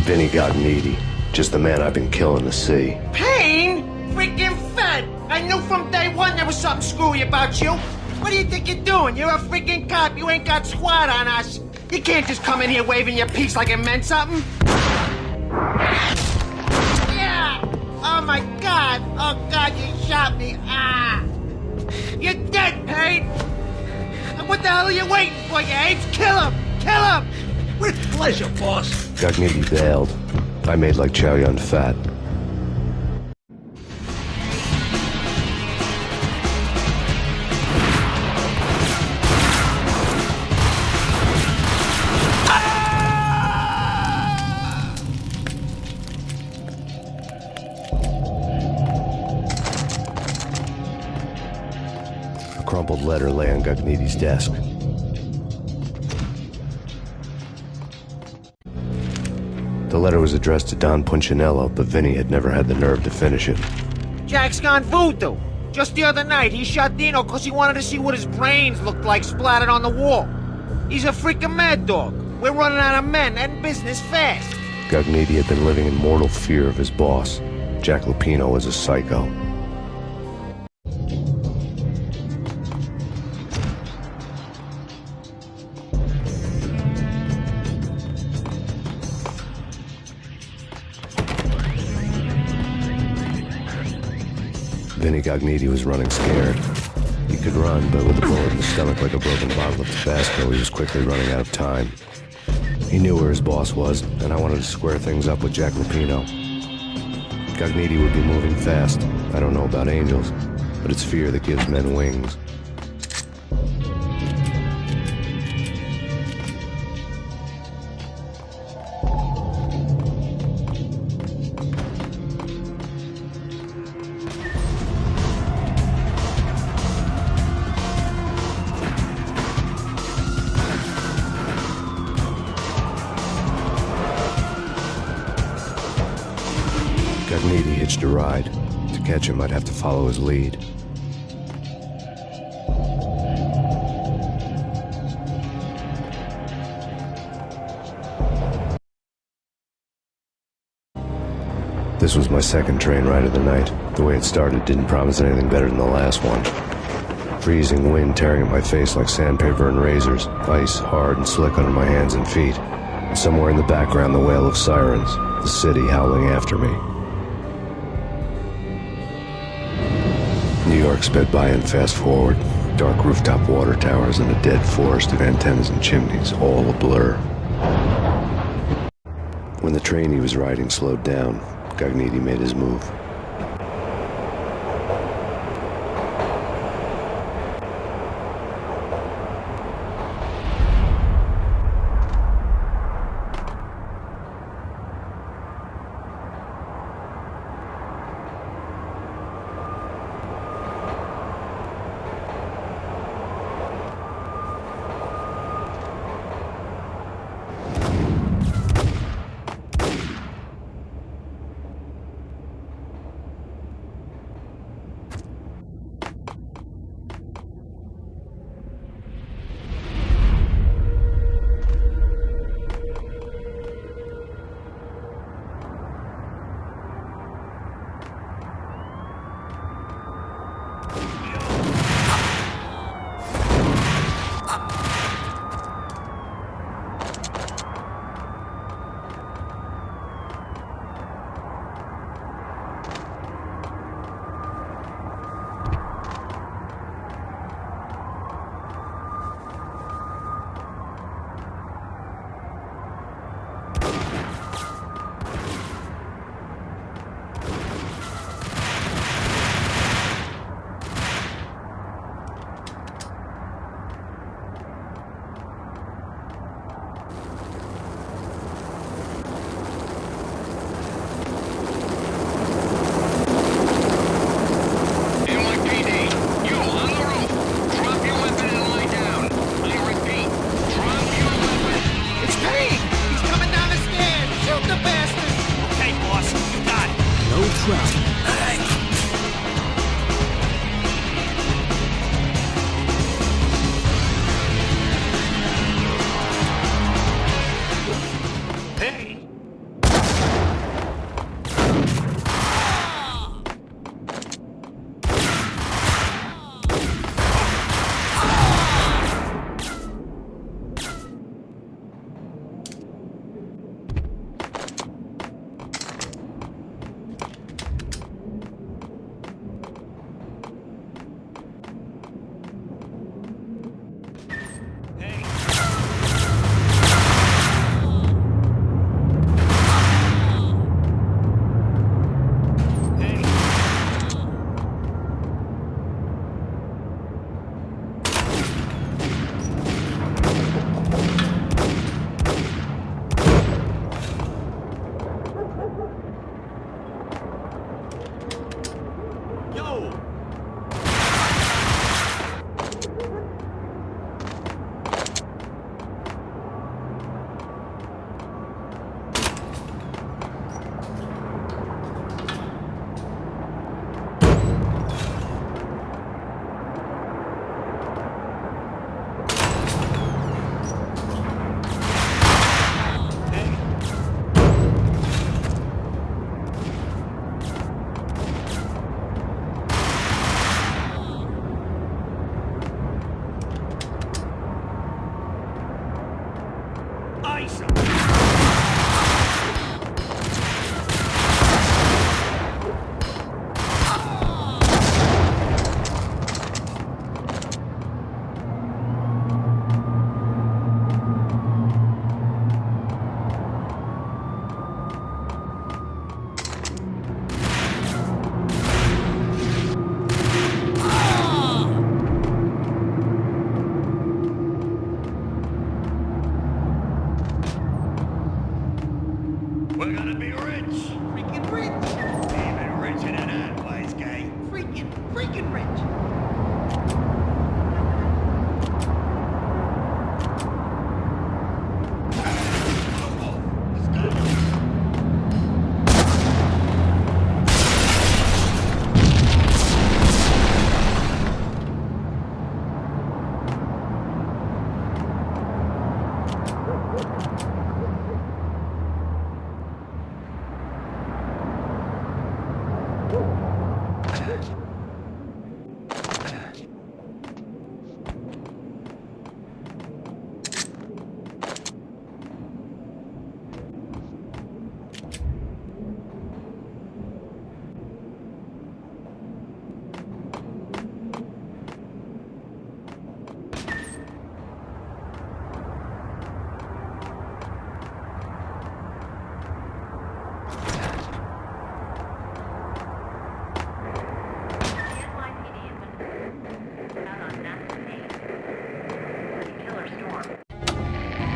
Vinny Gognitti, just the man I've been killing to see. Payne? Freaking fed! I knew from day one there was something screwy about you. What do you think you're doing? You're a freaking cop. You ain't got squad on us. You can't just come in here waving your piece like it meant something. Yeah! Oh my God! Oh God, you shot me! Ah! You're dead, Payne! And what the hell are you waiting for, you apes? Kill him! Kill him! With pleasure, boss. Gognitti bailed. I made like Chow Yun Fat. A crumpled letter lay on Gognitti's desk. The letter was addressed to Don Punchinello, but Vinny had never had the nerve to finish it. Jack's gone voodoo. Just the other night, he shot Dino because he wanted to see what his brains looked like splattered on the wall. He's a freaking mad dog. We're running out of men and business fast. Gognitti had been living in mortal fear of his boss. Jack Lupino was a psycho. Vinny Gognitti was running scared. He could run, but with a bullet in the stomach like a broken bottle of Tabasco, he was quickly running out of time. He knew where his boss was, and I wanted to square things up with Jack Lupino. Gognitti would be moving fast. I don't know about angels, but it's fear that gives men wings. Gognitti hitched a ride. To catch him, I'd have to follow his lead. This was my second train ride of the night. The way it started didn't promise anything better than the last one. Freezing wind tearing at my face like sandpaper and razors, ice hard and slick under my hands and feet. And somewhere in the background, the wail of sirens, the city howling after me. New York sped by in fast forward. Dark rooftop water towers and a dead forest of antennas and chimneys, all a blur. When the train he was riding slowed down, Gognitti made his move. control. We're gonna be rich. Freaking rich. Even richer than that, wise guy. Freaking rich.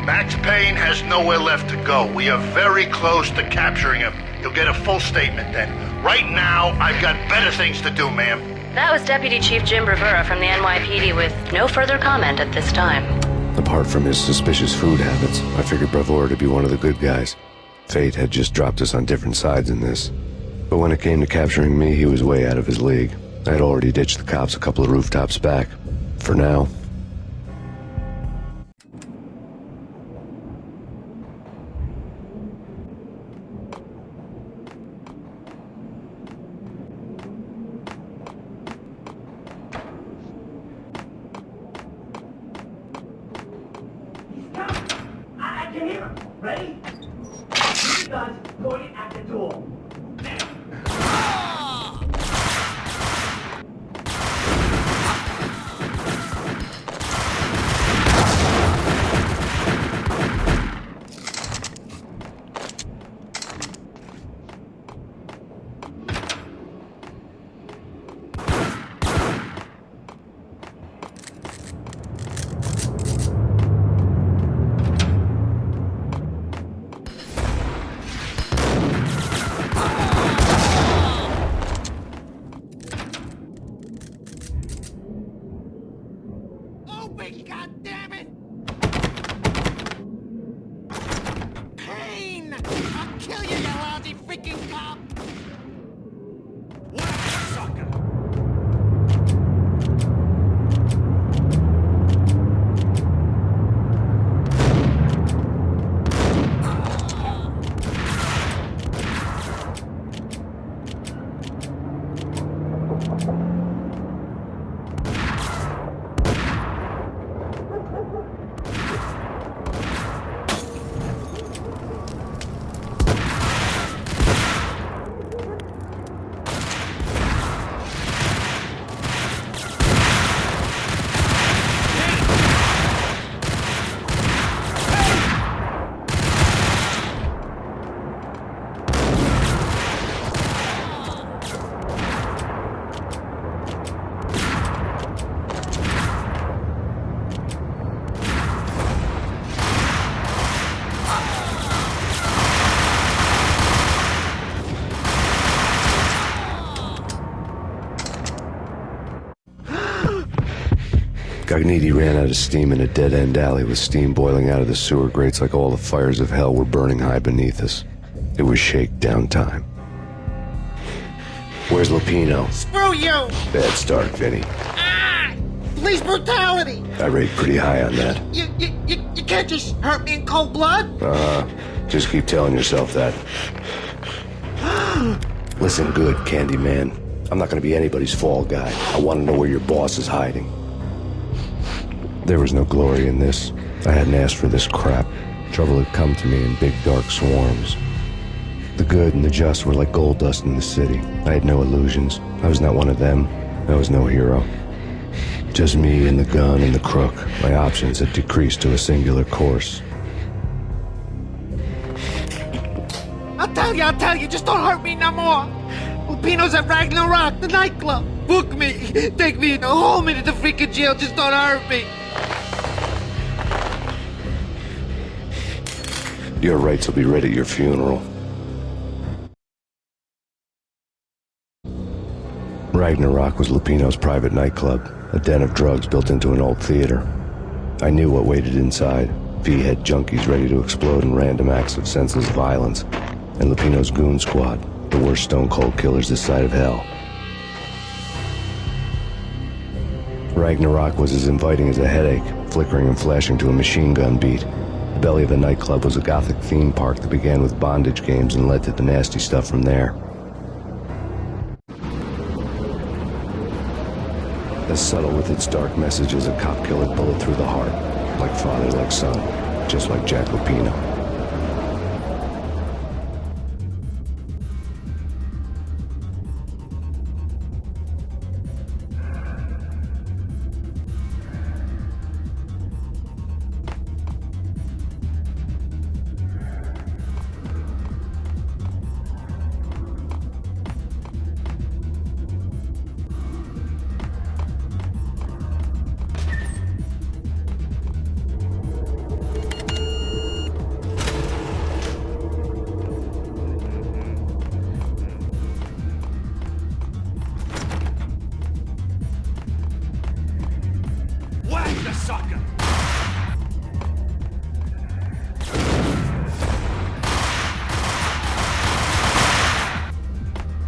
Max Payne has nowhere left to go. We are very close to capturing him. You'll get a full statement then. Right now, I've got better things to do, ma'am. That was Deputy Chief Jim Rivera from the NYPD with no further comment at this time. Apart from his suspicious food habits, I figured Bravura to be one of the good guys. Fate had just dropped us on different sides in this. But when it came to capturing me, he was way out of his league. I had already ditched the cops a couple of rooftops back. For now. I can hear him. Ready? You guys pointing at the door. God damn it! Payne! I'll kill you, you lousy freaking cop! Cogniti ran out of steam in a dead-end alley with steam boiling out of the sewer grates like all the fires of hell were burning high beneath us. It was shakedown time. Where's Lupino? Screw you! Bad start, Vinny. Ah! Police brutality! I rate pretty high on that. You can't just hurt me in cold blood? Just keep telling yourself that. Listen good, Candyman. I'm not gonna be anybody's fall guy. I want to know where your boss is hiding. There was no glory in this. I hadn't asked for this crap. Trouble had come to me in big dark swarms. The good and the just were like gold dust in the city. I had no illusions. I was not one of them. I was no hero. Just me and the gun and the crook. My options had decreased to a singular course. I'll tell you, just don't hurt me no more. Lupino's at Ragnarok, the nightclub. Book me, take me in the whole minute to freaking jail, just don't hurt me. Your rights will be read at your funeral. Ragnarok was Lupino's private nightclub, a den of drugs built into an old theater. I knew what waited inside. V-head junkies ready to explode in random acts of senseless violence. And Lupino's goon squad, the worst stone-cold killers this side of hell. Ragnarok was as inviting as a headache, flickering and flashing to a machine gun beat. The belly of the nightclub was a gothic theme park that began with bondage games and led to the nasty stuff from there. As subtle with its dark message as a cop-killer bullet through the heart. Like father, like son. Just like Jack Lupino.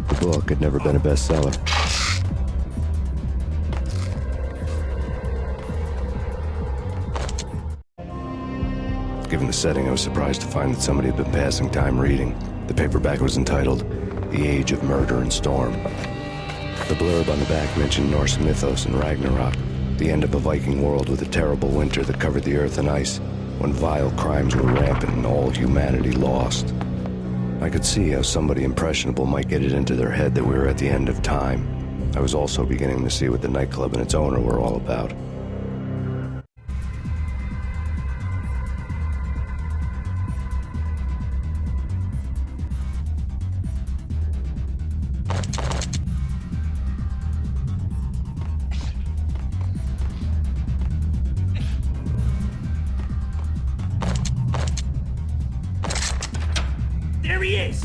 The book had never been a bestseller. Given the setting, I was surprised to find that somebody had been passing time reading. The paperback was entitled, The Age of Murder and Storm. The blurb on the back mentioned Norse mythos and Ragnarok, the end of a Viking world with a terrible winter that covered the earth in ice, when vile crimes were rampant and all humanity lost. I could see how somebody impressionable might get it into their head that we were at the end of time. I was also beginning to see what the nightclub and its owner were all about. There he is!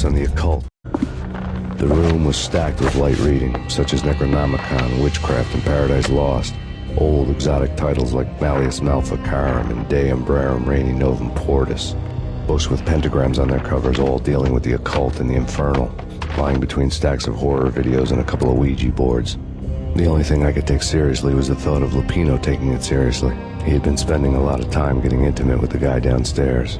on the occult. The room was stacked with light reading, such as Necronomicon, Witchcraft, and Paradise Lost. Old exotic titles like Malleus Maleficarum and De Umbrarum Reini Novum Portus. Books with pentagrams on their covers, all dealing with the occult and the infernal, lying between stacks of horror videos and a couple of Ouija boards. The only thing I could take seriously was the thought of Lupino taking it seriously. He had been spending a lot of time getting intimate with the guy downstairs.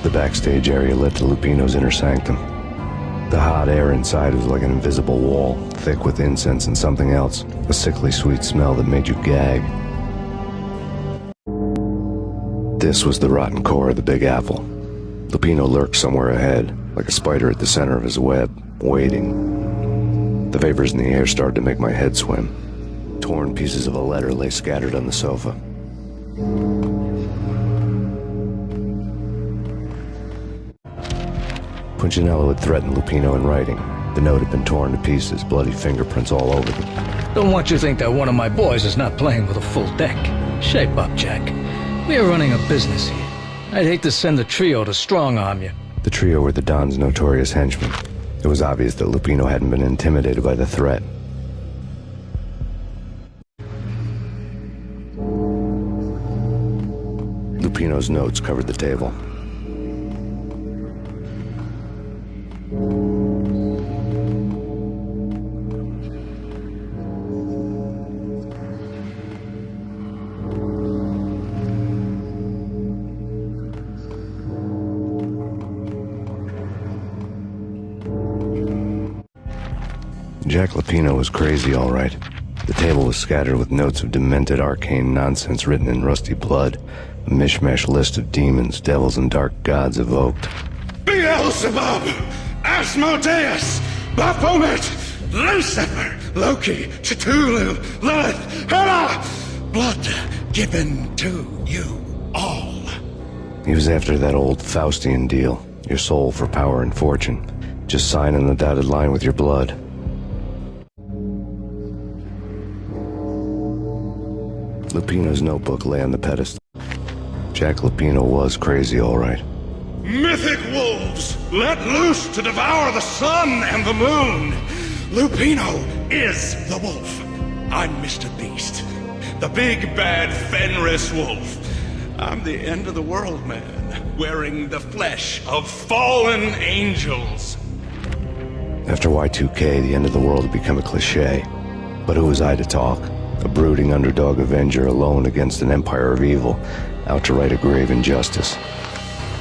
the backstage area led to Lupino's inner sanctum. The hot air inside was like an invisible wall, thick with incense and something else, a sickly sweet smell that made you gag. This was the rotten core of the Big Apple. Lupino lurked somewhere ahead, like a spider at the center of his web, waiting. The vapors in the air started to make my head swim. Torn pieces of a letter lay scattered on the sofa. Punchinello had threatened Lupino in writing. The note had been torn to pieces, bloody fingerprints all over them. Don't want you to think that one of my boys is not playing with a full deck. Shape up, Jack. We are running a business here. I'd hate to send the trio to strong-arm you. The trio were the Don's notorious henchmen. It was obvious that Lupino hadn't been intimidated by the threat. Lupino's notes covered the table. Jack Lupino was crazy, all right. The table was scattered with notes of demented arcane nonsense written in rusty blood, a mishmash list of demons, devils, and dark gods evoked. Beelzebub, Asmodeus, Baphomet, Lucifer, Loki, Cthulhu, Lilith, Hela, blood given to you all. He was after that old Faustian deal, your soul for power and fortune. Just sign on the dotted line with your blood. Lupino's notebook lay on the pedestal. Jack Lupino was crazy, all right. Mythic wolves, let loose to devour the sun and the moon. Lupino is the wolf. I'm Mr. Beast, the big bad Fenris wolf. I'm the end of the world man, wearing the flesh of fallen angels. After Y2K, the end of the world had become a cliché. But who was I to talk? A brooding underdog avenger alone against an empire of evil, out to right a grave injustice.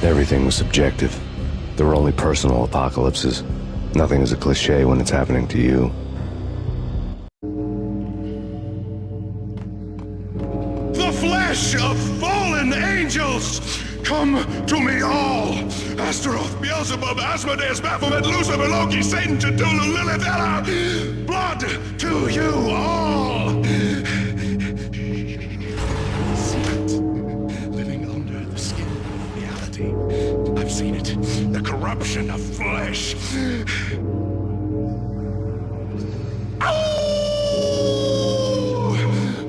Everything was subjective. There were only personal apocalypses. Nothing is a cliché when it's happening to you. The flesh of fallen angels! Come to me all! Astaroth, Beelzebub, Asmodeus, Baphomet, Lucifer, Loki, Satan, Cthulhu, Lilith, Hela! Blood to you all! Secret, living under the skin of reality. I've seen it. The corruption of flesh.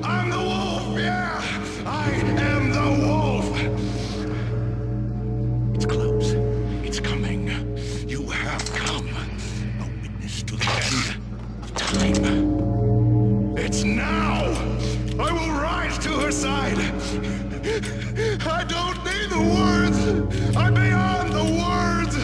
I'm the wolf, yeah! I am the wolf! It's close. It's coming. You have come. A witness to the end of time. It's now! I will rise to her side! I don't need the words! I'm beyond the words!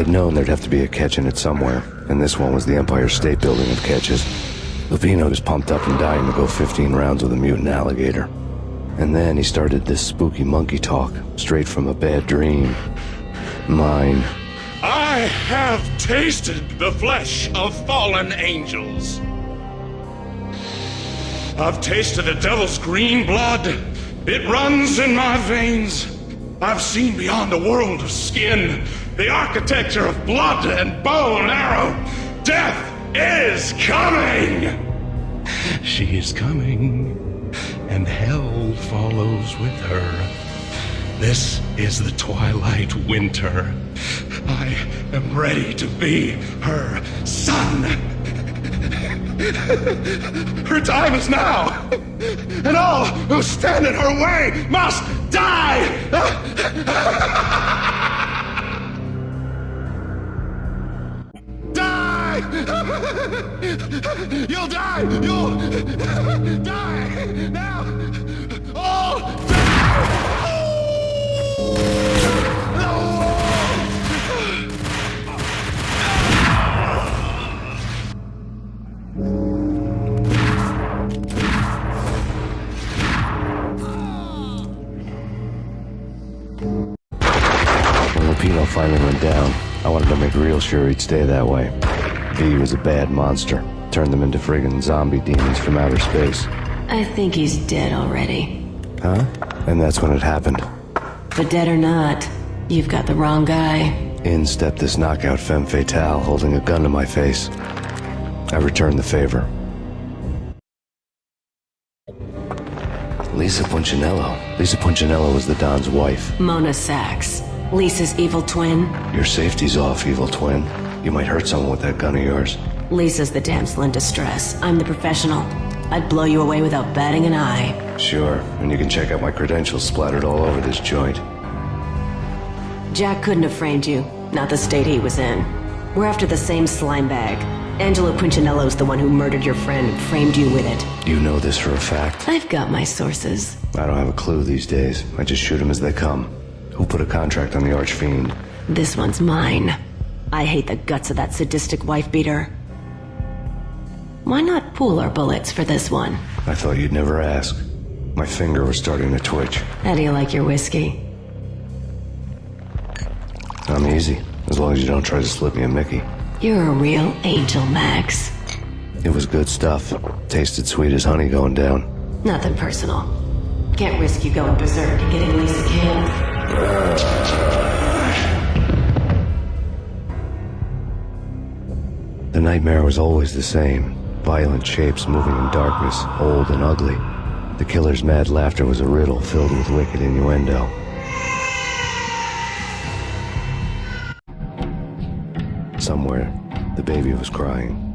have known there'd have to be a catch in it somewhere, and this one was the Empire State Building of catches. Lupino was pumped up and dying to go 15 rounds with a mutant alligator. And then he started this spooky monkey talk, straight from a bad dream. Mine. I have tasted the flesh of fallen angels. I've tasted the devil's green blood. It runs in my veins. I've seen beyond the world of skin, the architecture of blood and bow and arrow. Death is coming! She is coming, and hell follows with her. This is the twilight winter. I am ready to be her son. Her time is now, and all who stand in her way must die! Die! You'll die! You'll die! Now! All die! When Lupino finally went down, I wanted to make real sure he'd stay that way. V was a bad monster. Turned them into friggin' zombie demons from outer space. I think he's dead already. Huh? And that's when it happened. But dead or not, you've got the wrong guy. In stepped this knockout femme fatale holding a gun to my face. I returned the favor. Lisa Punchinello. Lisa Punchinello was the Don's wife. Mona Sachs. Lisa's evil twin. Your safety's off, evil twin. You might hurt someone with that gun of yours. Lisa's the damsel in distress. I'm the professional. I'd blow you away without batting an eye. Sure, and you can check out my credentials splattered all over this joint. Jack couldn't have framed you. Not the state he was in. We're after the same slime bag. Angelo Punchinello's the one who murdered your friend and framed you with it. You know this for a fact? I've got my sources. I don't have a clue these days. I just shoot them as they come. Who put a contract on the Archfiend? This one's mine. I hate the guts of that sadistic wife-beater. Why not pool our bullets for this one? I thought you'd never ask. My finger was starting to twitch. How do you like your whiskey? I'm easy, as long as you don't try to slip me a Mickey. You're a real angel, Max. It was good stuff. Tasted sweet as honey going down. Nothing personal. Can't risk you going berserk and getting Lisa killed. The nightmare was always the same. Violent shapes moving in darkness, old and ugly. The killer's mad laughter was a riddle filled with wicked innuendo. Somewhere, the baby was crying.